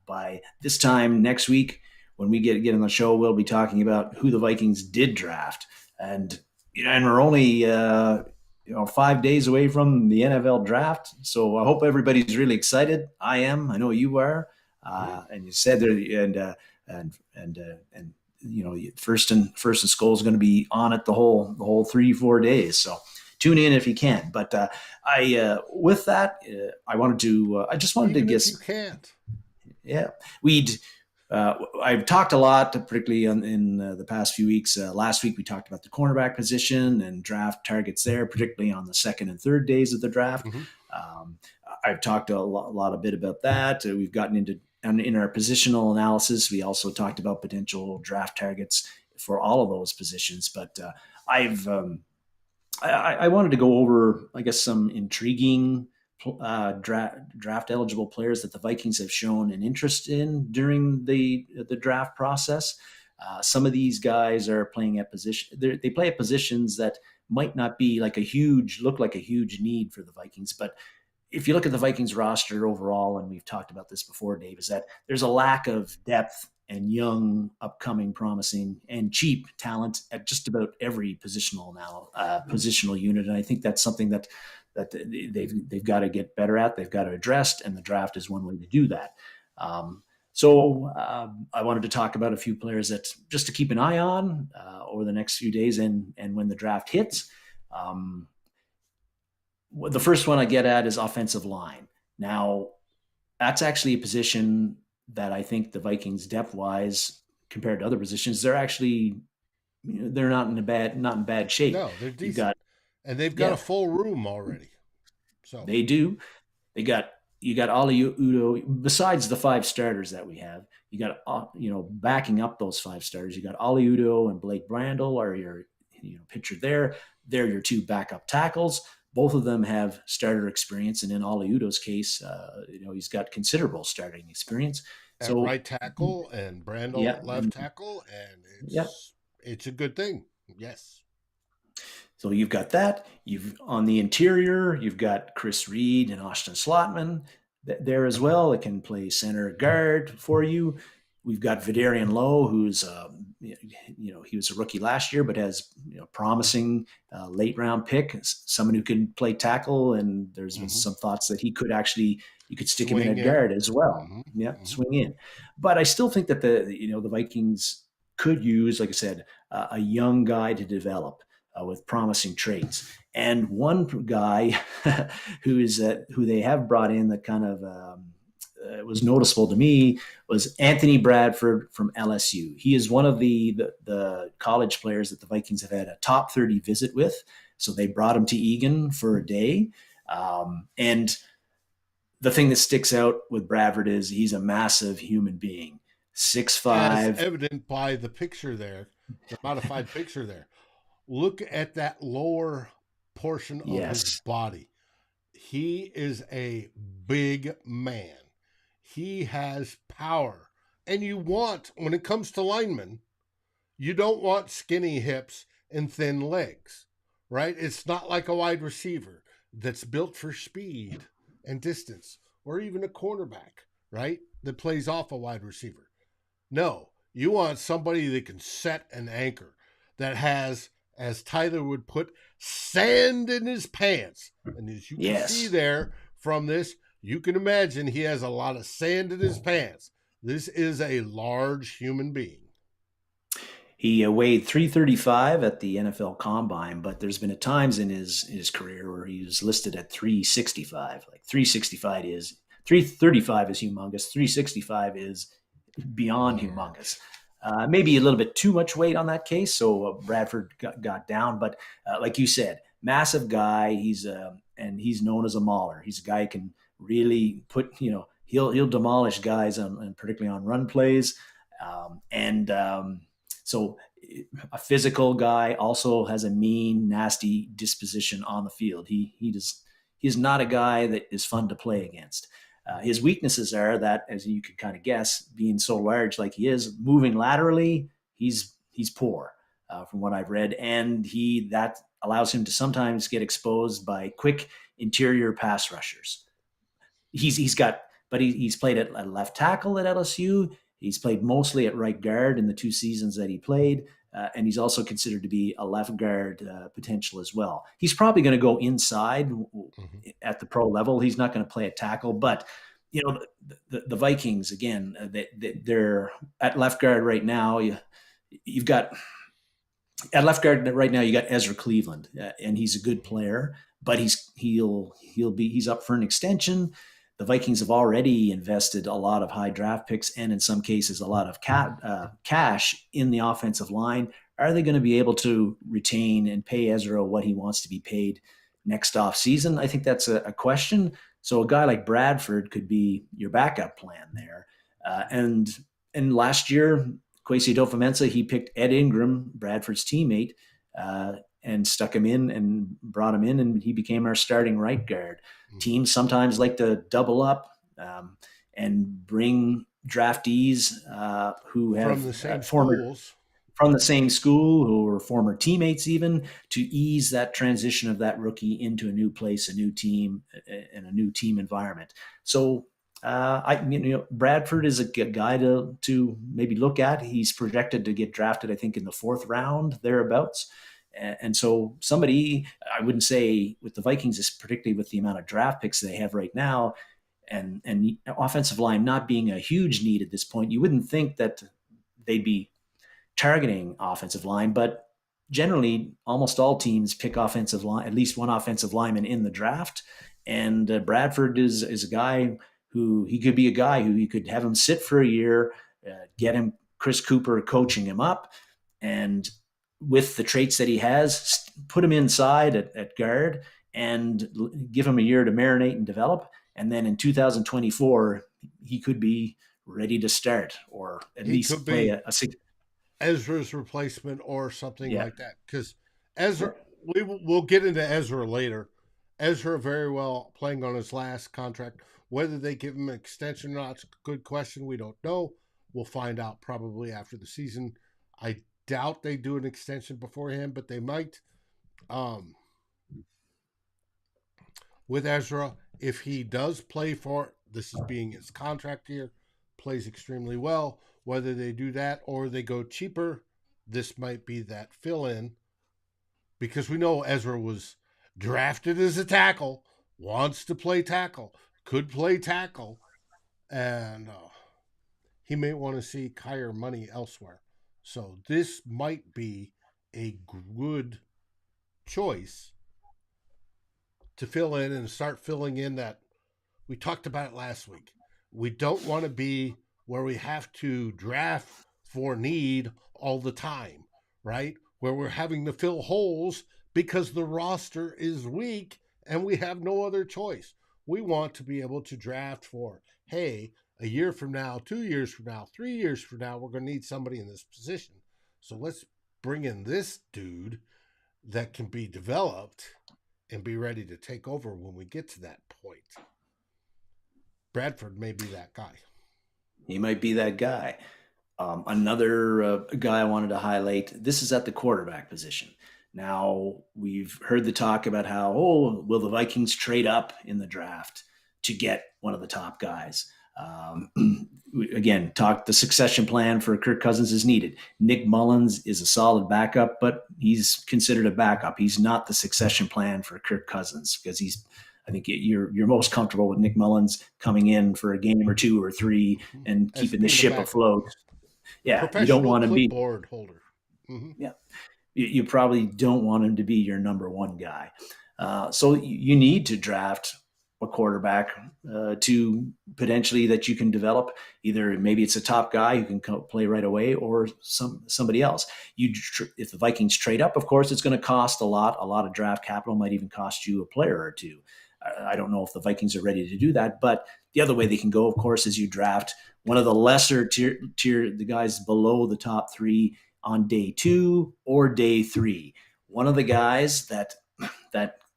By this time next week, when we get on the show, we'll be talking about who the Vikings did draft, and we're only 5 days away from the NFL draft. So I hope everybody's really excited. I am. I know you are. And you said there, and First and SKOL is going to be on it the whole 3-4 days. So tune in if you can. But with that, I just wanted Even to if you can't. Yeah, I've talked a lot, particularly in the past few weeks. Last week, we talked about the cornerback position and draft targets there, particularly on the second and third days of the draft. Mm-hmm. I've talked a bit about that. We've gotten into in our positional analysis. We also talked about potential draft targets for all of those positions. But I wanted to go over, I guess, some intriguing draft eligible players that the Vikings have shown an interest in during the draft process. Some of these guys are playing at position. They play at positions that might not be like look like a huge need for the Vikings. But if you look at the Vikings roster overall, and we've talked about this before, Dave, is that there's a lack of depth and young, upcoming, promising, and cheap talent at just about every positional unit. And I think that's something that they've got to get better at. They've got to address, and the draft is one way to do that. I wanted to talk about a few players that just to keep an eye on over the next few days and when the draft hits. The first one I get at is offensive line. Now, that's actually a position that I think the Vikings depth-wise, compared to other positions, they're actually they're not in bad shape. No, they're decent, and they've got a full room already. So they do. You got Oli Udo. Besides the 5 starters that we have, you got backing up those 5 starters. You got Oli Udo and Blake Brandel are your pictured there. They're your 2 backup tackles. Both of them have starter experience, and in Oli Udo's case, he's got considerable starting experience. At right tackle and Brandel left tackle, and it's a good thing. Yes. So you've got that. You've on the interior, you've got Chris Reed and Austin Slotman there as well. It can play center guard for you. We've got Vidarian Lowe, who's he was a rookie last year, but has promising late round pick, someone who can play tackle. And there's been some thoughts that you could stick him in at guard as well. Swing in. But I still think that the Vikings could use, like I said, a young guy to develop with promising traits. And one guy who they have brought in that kind of was noticeable to me was Anthony Bradford from LSU. He is one of the college players that the Vikings have had a top 30 visit with. So they brought him to Egan for a day. And the thing that sticks out with Bradford is he's a massive human being, 6'5". As evident by the picture there, the modified picture there. Look at that lower portion of his body. He is a big man. He has power. And when it comes to linemen, you don't want skinny hips and thin legs, right? It's not like a wide receiver that's built for speed and distance, or even a cornerback, right? That plays off a wide receiver. No, you want somebody that can set an anchor, that has, as Tyler would put, sand in his pants. And as you can see there from this, you can imagine he has a lot of sand in his pants. This is a large human being. He weighed 335 at the NFL Combine, but there's been times in his career where he was listed at 365. Like 365 is 335 is humongous. 365 is beyond humongous. Maybe a little bit too much weight on that case, so Bradford got down. But like you said, massive guy. He's known as a mauler. He's a guy who can really put, he'll demolish guys and particularly on run plays. So a physical guy, also has a mean, nasty disposition on the field. He's not a guy that is fun to play against. His weaknesses are that, as you could kind of guess, being so large like he is, moving laterally, he's poor from what I've read, and that allows him to sometimes get exposed by quick interior pass rushers. He's played at left tackle at LSU. He's played mostly at right guard in the 2 seasons that he played, and he's also considered to be a left guard potential as well. He's probably going to go inside at the pro level. He's not going to play at tackle, but the Vikings, again, they're at left guard right now. You've got at left guard right now. You got Ezra Cleveland, and he's a good player, but he's up for an extension. The Vikings have already invested a lot of high draft picks and in some cases a lot of cash in the offensive line. Are they going to be able to retain and pay Ezra what he wants to be paid next offseason? I think that's a question. So a guy like Bradford could be your backup plan there. And last year, Kwesi Adofo-Mensah, he picked Ed Ingram, Bradford's teammate, and stuck him in and brought him in, and he became our starting right guard. Teams sometimes like to double up and bring draftees who have from the same former schools. From the same school who were former teammates, even to ease that transition of that rookie into a new place, a new team, and a new team environment. So Bradford is a guy to maybe look at. He's projected to get drafted, I think, in the 4th round, thereabouts. And so somebody, I wouldn't say with the Vikings, particularly with the amount of draft picks they have right now, and offensive line not being a huge need at this point, you wouldn't think that they'd be targeting offensive line, but generally almost all teams pick offensive line, at least one offensive lineman in the draft. And Bradford is a guy who he could be a guy who you could have him sit for a year, get him Chris Cooper coaching him up, and with the traits that he has, put him inside at guard and give him a year to marinate and develop. And then in 2024, he could be ready to start, or at least play a Ezra's replacement or something like that. Because Ezra, we'll get into Ezra later. Ezra very well playing on his last contract. Whether they give him an extension or not, it's a good question. We don't know. We'll find out probably after the season. I doubt they do an extension beforehand, but they might. With Ezra, if he does play for, this is being his contract year, plays extremely well. Whether they do that or they go cheaper, this might be that fill-in. Because we know Ezra was drafted as a tackle, wants to play tackle, could play tackle, and he may want to see higher money elsewhere. So this might be a good choice to fill in and start filling in that. We talked about it last week. We don't want to be where we have to draft for need all the time, right? Where we're having to fill holes because the roster is weak and we have no other choice. We want to be able to draft for, hey, a year from now, 2 years from now, 3 years from now, we're going to need somebody in this position. So let's bring in this dude that can be developed and be ready to take over when we get to that point. Bradford may be that guy. He might be that guy. Another guy I wanted to highlight, this is at the quarterback position. Now, we've heard the talk about how, will the Vikings trade up in the draft to get one of the top guys? Again, the succession plan for Kirk Cousins is needed. Nick Mullins is a solid backup, but he's considered a backup. He's not the succession plan for Kirk Cousins because I think you're most comfortable with Nick Mullins coming in for a game or 2 or 3 and keeping the ship afloat. Yeah, you don't want to be board holder. Mm-hmm. Yeah, you probably don't want him to be your number one guy. So you need to draft a quarterback to potentially that you can develop. Either maybe it's a top guy who can play right away, or somebody else. If the Vikings trade up, of course, it's going to cost a lot. A lot of draft capital might even cost you a player or two. I don't know if the Vikings are ready to do that, but the other way they can go, of course, is you draft one of the lesser tier, the guys below the top 3 on day 2 or day 3. One of the guys that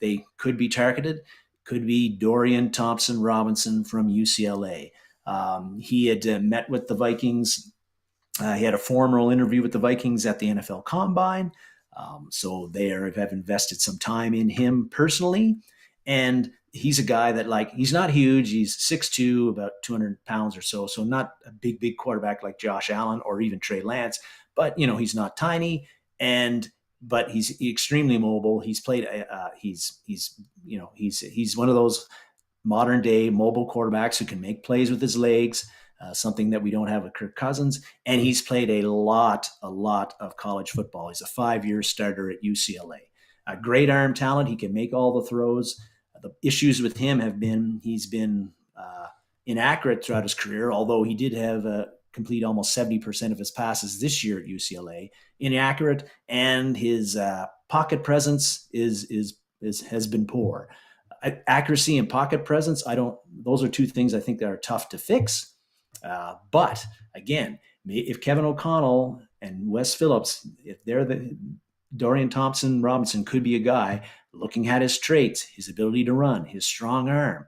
they could be targeted could be Dorian Thompson-Robinson from UCLA. He had met with the Vikings. He had a formal interview with the Vikings at the NFL Combine. So they have invested some time in him personally. And he's a guy that, he's not huge. He's 6'2", about 200 pounds or so. So not a big quarterback like Josh Allen or even Trey Lance. But, he's not tiny. But he's extremely mobile. He's played. He's one of those modern day mobile quarterbacks who can make plays with his legs. Something that we don't have with Kirk Cousins. And he's played a lot of college football. He's a 5-year starter at UCLA. A great arm talent. He can make all the throws. The issues with him have been he's been inaccurate throughout his career, although he did have complete almost 70% of his passes this year at UCLA. Inaccurate, and his pocket presence has been poor. Accuracy and pocket presence, those are 2 things I think that are tough to fix. But again, if Kevin O'Connell and Wes Phillips, if they're Dorian Thompson-Robinson could be a guy, looking at his traits, his ability to run, his strong arm,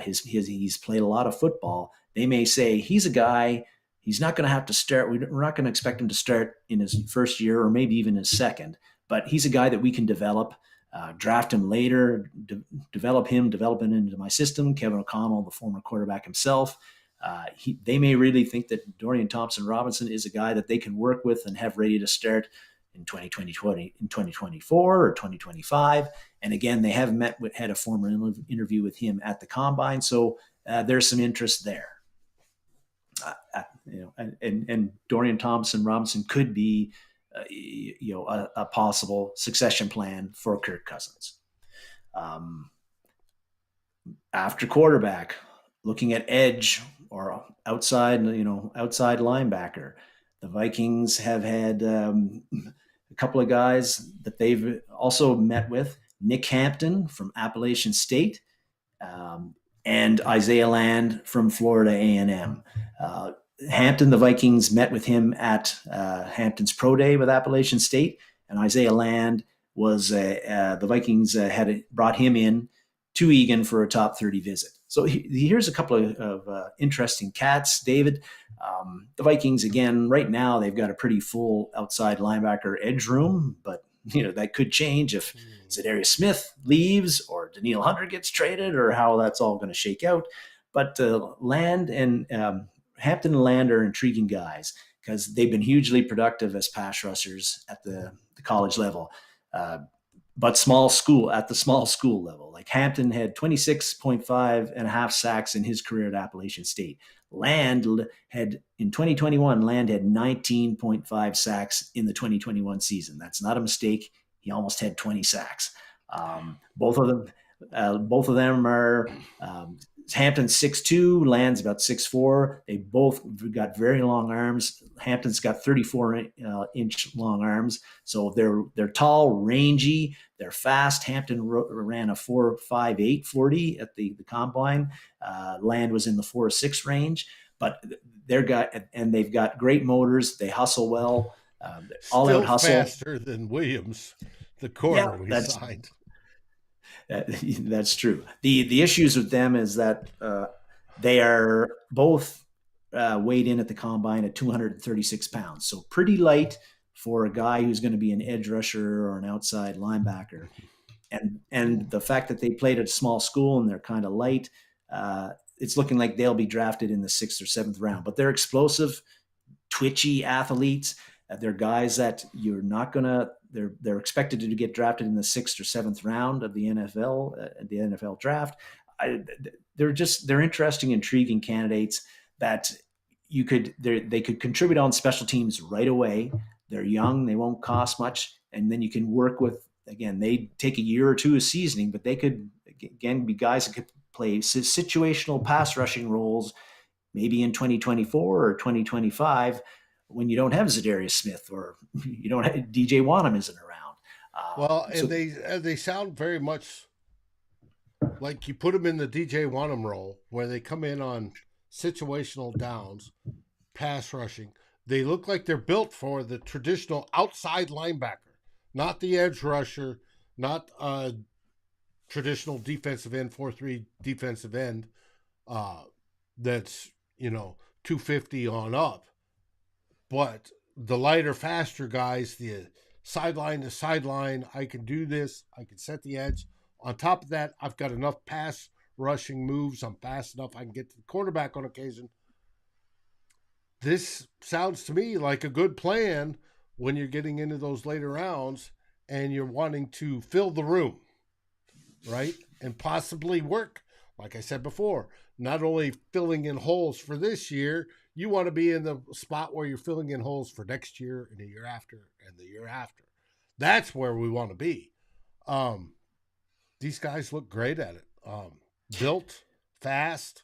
he's played a lot of football. They may say he's a guy, he's not going to have to start. We're not going to expect him to start in his first year or maybe even his second, but he's a guy that we can develop, draft him later, develop him into my system. Kevin O'Connell, the former quarterback himself, they may really think that Dorian Thompson-Robinson is a guy that they can work with and have ready to start in 2020, in 2024 or 2025. And again, they have had a former interview with him at the combine. So there's some interest there. And Dorian Thompson-Robinson could be, a possible succession plan for Kirk Cousins. After quarterback, looking at edge or outside linebacker, the Vikings have had a couple of guys that they've also met with. Nick Hampton from Appalachian State, and Isaiah Land from Florida A&M. Hampton, the Vikings met with him at Hampton's Pro Day with Appalachian State, and Isaiah Land was the Vikings had brought him in to Egan for a top 30 visit. So here's a couple of interesting cats, David. The Vikings, again, right now they've got a pretty full outside linebacker edge room, but that could change if Zadarius Smith leaves or Daniil Hunter gets traded, or how that's all going to shake out. But Land and Hampton and Land are intriguing guys because they've been hugely productive as pass rushers at the college level. But at the small school level. Like Hampton had 26.5 and a half sacks in his career at Appalachian State. In 2021, Land had 19.5 sacks in the 2021 season. That's not a mistake. He almost had 20 sacks. Both of them are Hampton's 6'2", Land's about 6'4". They both got very long arms. Hampton's got 34-inch long arms, so they're tall, rangy, they're fast. Hampton ran a 4.58 40 at the combine. Land was in the 4.6 range, but they've got great motors. They hustle well. All-out hustle. Faster than Williams, the corner we signed. That's true. The issues with them is that they are both weighed in at the combine at 236 pounds. So pretty light for a guy who's going to be an edge rusher or an outside linebacker. And the fact that they played at a small school and they're kind of light, it's looking like they'll be drafted in the 6th or 7th round. But they're explosive, twitchy athletes. They're guys that you're not going to – they're expected to get drafted in the 6th or 7th round of the NFL draft. They're interesting, intriguing candidates that they could contribute on special teams right away. They're young, they won't cost much, and then you can work with, again, they take a year or two of seasoning, but they could again be guys that could play situational pass rushing roles maybe in 2024 or 2025 when you don't have Zadarius Smith or you don't have DJ Wanham isn't around. They sound very much like you put them in the DJ Wanham role where they come in on situational downs, pass rushing. They look like they're built for the traditional outside linebacker, not the edge rusher, not a traditional defensive end, 4-3 defensive end that's, 250 on up. But the lighter, faster guys, the sideline to sideline, I can do this. I can set the edge. On top of that, I've got enough pass rushing moves. I'm fast enough. I can get to the quarterback on occasion. This sounds to me like a good plan when you're getting into those later rounds and you're wanting to fill the room, right? And possibly work, like I said before, not only filling in holes for this year, you want to be in the spot where you're filling in holes for next year and the year after and the year after. That's where we want to be. These guys look great at it. Built, fast.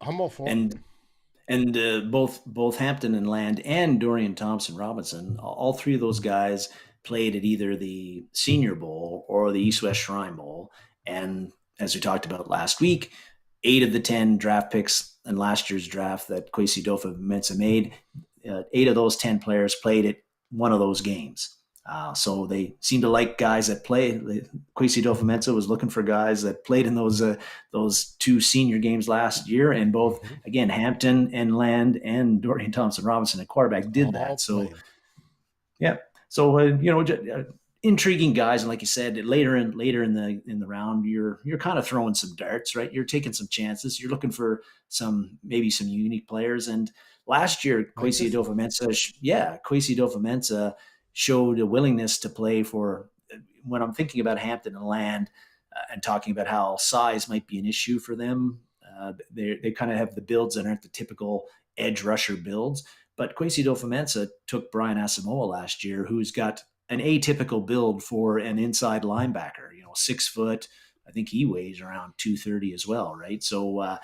I'm all for it. And both Hampton and Land and Dorian Thompson-Robinson, all three of those guys played at either the Senior Bowl or the East-West Shrine Bowl. And as we talked about last week, 8 of the 10 draft picks in last year's draft that Kwesi Dofa-Mensah made, 8 of those 10 players played at one of those games. So they seem to like guys that play. Kwesi Adofo-Mensah was looking for guys that played in those two senior games last year, and both again Hampton and Land and Dorian Thompson-Robinson at quarterback did that. So yeah, so intriguing guys, and like you said, later in the round, you're kind of throwing some darts, right? You're taking some chances. You're looking for maybe some unique players. And last year, Kwesi Adofo-Mensah showed a willingness to play for. When I'm thinking about Hampton and Land, and talking about how size might be an issue for them, they kind of have the builds that aren't the typical edge rusher builds. But Kwesi Adofo-Mensah took Brian Asamoah last year, who's got an atypical build for an inside linebacker. 6 foot. I think he weighs around 230 as well, right? So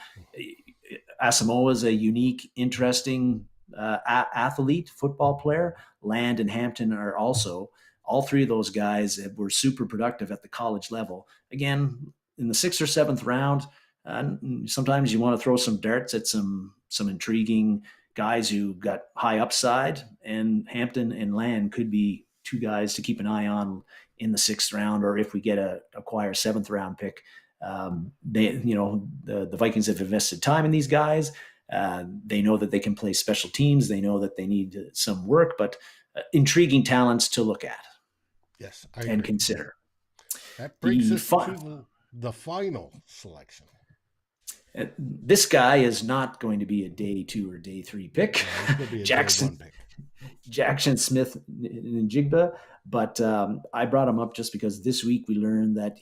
Asamoah is a unique, interesting athlete, football player. Land and Hampton are also. All three of those guys were super productive at the college level. Again, in the 6th or 7th round, sometimes you want to throw some darts at some intriguing guys who got high upside, and Hampton and Land could be two guys to keep an eye on in the 6th round, or if we acquire 7th round pick. The Vikings have invested time in these guys. They know that they can play special teams. They know that they need some work, but intriguing talents to look at. Yes, and consider. That brings us to the final selection. This guy is not going to be a day 2 or day 3 pick. Jaxon Smith-Njigba, but I brought him up just because this week we learned that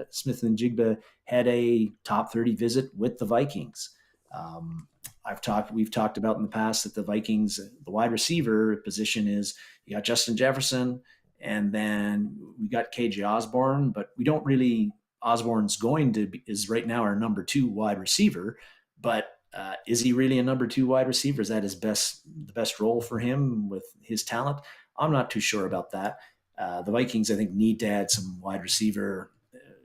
Smith-Njigba had a top 30 visit with the Vikings. We've talked about in the past that the Vikings, the wide receiver position is, you got Justin Jefferson, and then we got KJ Osborne, but we don't really. Osborne's is right now our number 2 wide receiver, but is he really a number 2 wide receiver? Is that the best role for him with his talent? I'm not too sure about that. The Vikings, I think, need to add some wide receiver.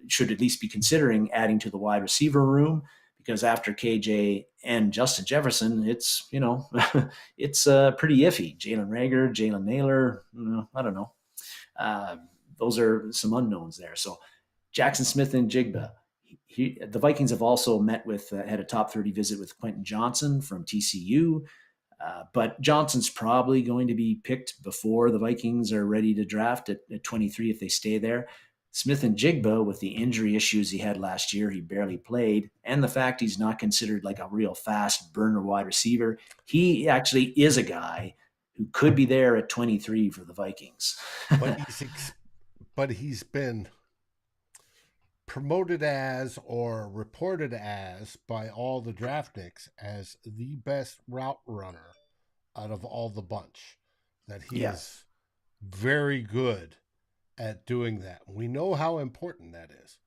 Should at least be considering adding to the wide receiver room, because after KJ and Justin Jefferson, it's it's pretty iffy. Jalen Reagor, Jalen Naylor, I don't know. Those are some unknowns there. So Jaxon Smith-Njigba. The Vikings have also had a top 30 visit with Quentin Johnson from TCU, but Johnson's probably going to be picked before the Vikings are ready to draft at 23 if they stay there. Smith-Njigba, with the injury issues he had last year, he barely played, and the fact he's not considered like a real fast burner wide receiver, he actually is a guy who could be there at 23 for the Vikings. But he's been promoted as, or reported as by all the draft nicks, as the best route runner out of all the bunch. That he is very good at doing that. We know how important that is.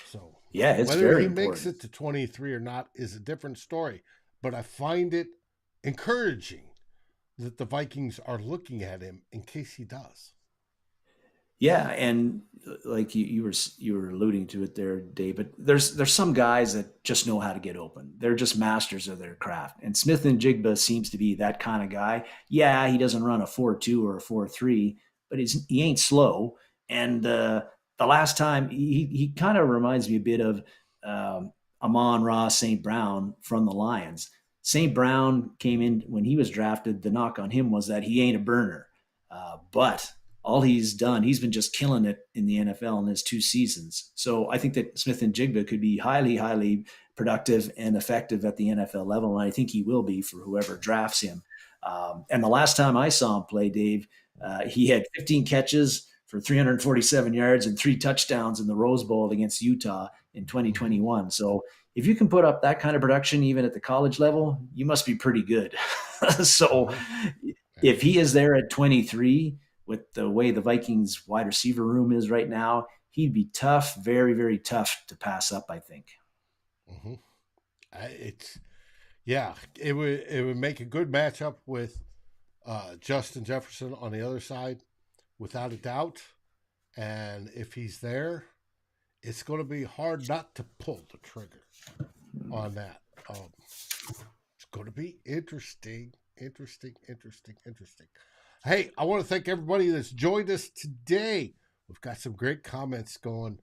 So it's whether very he important. makes it to 23 or not is a different story. But I find it encouraging that the Vikings are looking at him in case he does. Yeah, and like you were alluding to it there, Dave, but there's some guys that just know how to get open. They're just masters of their craft. And Smith-Njigba seems to be that kind of guy. Yeah, he doesn't run a 4.2 or a 4.3, but he ain't slow. And the last time, he kind of reminds me a bit of Amon-Ra St. Brown from the Lions. St. Brown came in when he was drafted. The knock on him was that he ain't a burner. But all he's done, he's been just killing it in the NFL in his 2 seasons. So I think that Smith-Njigba could be highly, highly productive and effective at the NFL level, and I think he will be for whoever drafts him. And the last time I saw him play, Dave, he had 15 catches for 347 yards and 3 touchdowns in the Rose Bowl against Utah in 2021. So if you can put up that kind of production even at the college level, you must be pretty good. So if he is there at 23, with the way the Vikings wide receiver room is right now, he'd be tough, very, very tough to pass up, I think. Mm-hmm. It would make a good matchup with Justin Jefferson on the other side, without a doubt. And if he's there, it's going to be hard not to pull the trigger on that. It's going to be interesting. Hey, I want to thank everybody that's joined us today. We've got some great comments going,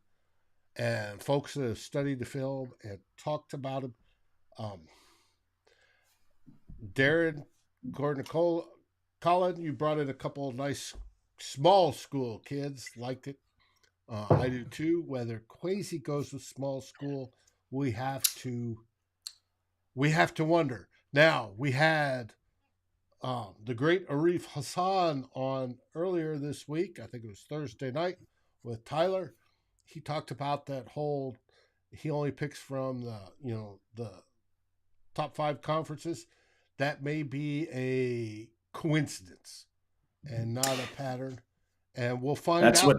and folks that have studied the film and talked about it. Darren, Gordon, Colin, you brought in a couple of nice small school kids. Liked it. I do too. Whether Kwesi goes with small school, we have to wonder. Now we had the great Arif Hassan on earlier this week. I think it was Thursday night with Tyler. He talked about that whole. He only picks from the top 5 conferences. That may be a coincidence and not a pattern, and we'll find out.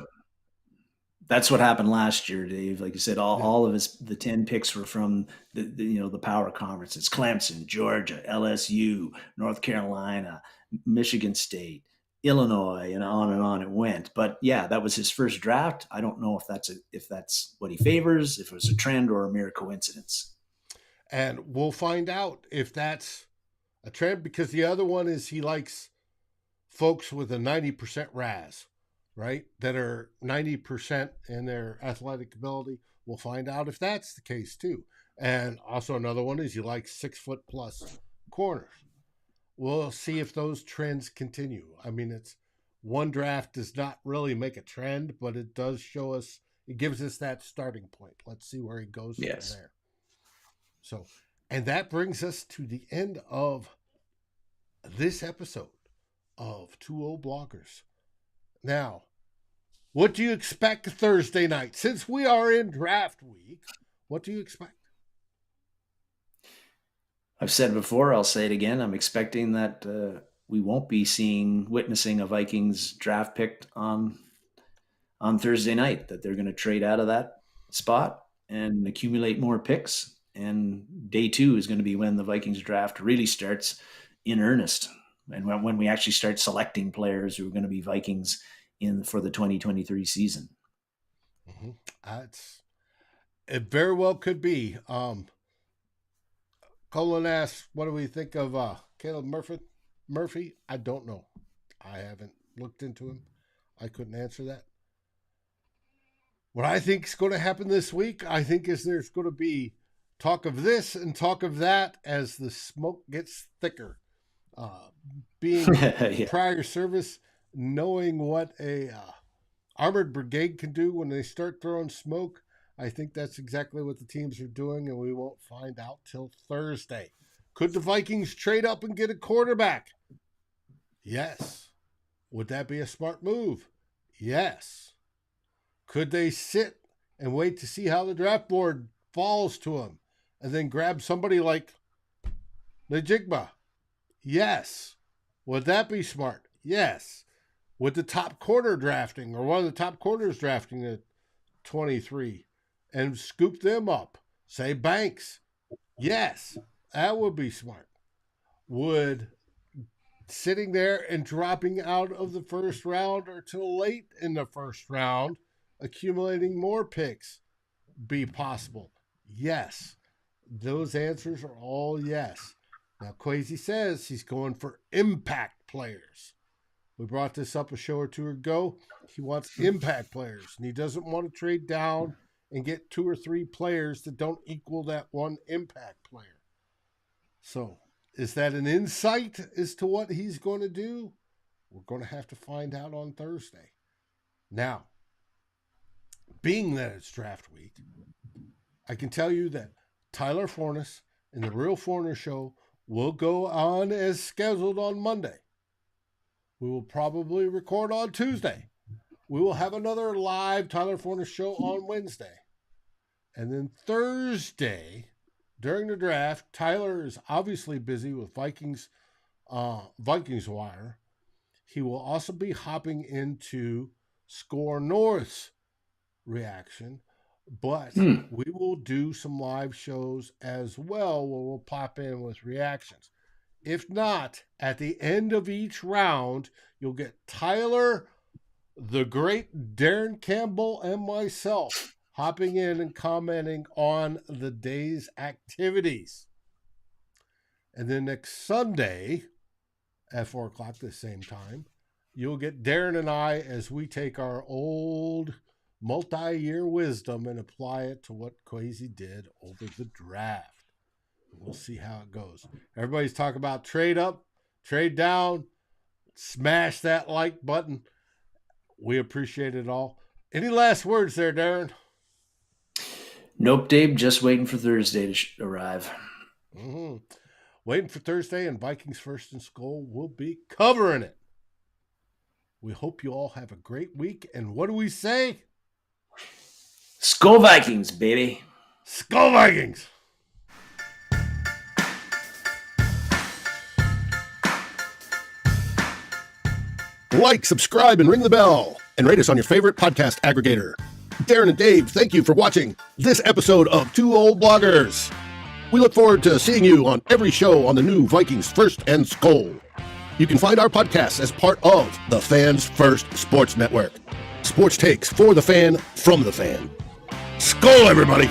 That's what happened last year, Dave. Like you said, all of the 10 picks were from the power conferences: Clemson, Georgia, LSU, North Carolina, Michigan State, Illinois, and on it went. But yeah, that was his first draft. I don't know if that's what he favors, if it was a trend or a mere coincidence. And we'll find out if that's a trend, because the other one is he likes folks with a 90% RAS, right? That are 90% in their athletic ability. We'll find out if that's the case too. And also another one is you like 6 foot plus corners. We'll see if those trends continue. I mean, it's one draft does not really make a trend, but it does show us, it gives us that starting point. Let's see where he goes from there. So, and that brings us to the end of this episode of 2-0 Bloggers. Now, what do you expect Thursday night? Since we are in draft week, what do you expect? I've said it before, I'll say it again. I'm expecting that we won't be witnessing a Vikings draft pick on Thursday night, that they're going to trade out of that spot and accumulate more picks. And day 2 is going to be when the Vikings draft really starts in earnest, and when we actually start selecting players who are going to be Vikings for the 2023 season. Mm-hmm. It very well could be. Colin asks, what do we think of Caleb Murphy? I don't know. I haven't looked into him. I couldn't answer that. What I think is going to happen this week, I think, is there's going to be talk of this and talk of that as the smoke gets thicker. Being prior service, knowing what a armored brigade can do when they start throwing smoke, I think that's exactly what the teams are doing, and we won't find out till Thursday. Could the Vikings trade up and get a quarterback? Yes. Would that be a smart move? Yes. Could they sit and wait to see how the draft board falls to them and then grab somebody like Njigba? Yes. Would that be smart? Yes. Would the top corner drafting, or one of the top corners drafting at 23 and scoop them up, say Banks? Yes. That would be smart. Would sitting there and dropping out of the first round or till late in the first round, accumulating more picks, be possible? Yes. Those answers are all yes. Now, Kwesi says he's going for impact players. We brought this up a show or two ago. He wants impact players, and he doesn't want to trade down and get 2 or 3 players that don't equal that one impact player. So, is that an insight as to what he's going to do? We're going to have to find out on Thursday. Now, being that it's draft week, I can tell you that Tyler Fornes and the Real Forner Show will go on as scheduled on Monday. We will probably record on Tuesday. We will have another live Tyler Forner Show on Wednesday. And then Thursday, during the draft, Tyler is obviously busy with Vikings Wire. He will also be hopping into SKOL North's reaction, but we will do some live shows as well where we'll pop in with reactions. If not, at the end of each round, you'll get Tyler, the great Darren Campbell, and myself hopping in and commenting on the day's activities. And then next Sunday at 4 o'clock, the same time, you'll get Darren and I as we take our old multi-year wisdom and apply it to what Kwesi did over the draft. We'll see how it goes. Everybody's talking about trade up, trade down, smash that like button. We appreciate it all. Any last words there, Darren? Nope, Dave. Just waiting for Thursday to arrive. Mm-hmm. Waiting for Thursday, and Vikings First and SKOL will be covering it. We hope you all have a great week. And what do we say? SKOL Vikings, baby. SKOL Vikings. Like, subscribe, and ring the bell, and rate us on your favorite podcast aggregator. Darren and Dave, thank you for watching this episode of Two Old Bloggers. We look forward to seeing you on every show on the new Vikings First and SKOL. You can find our podcasts as part of the Fans First Sports Network. Sports takes for the fan, from the fan. SKOL, everybody!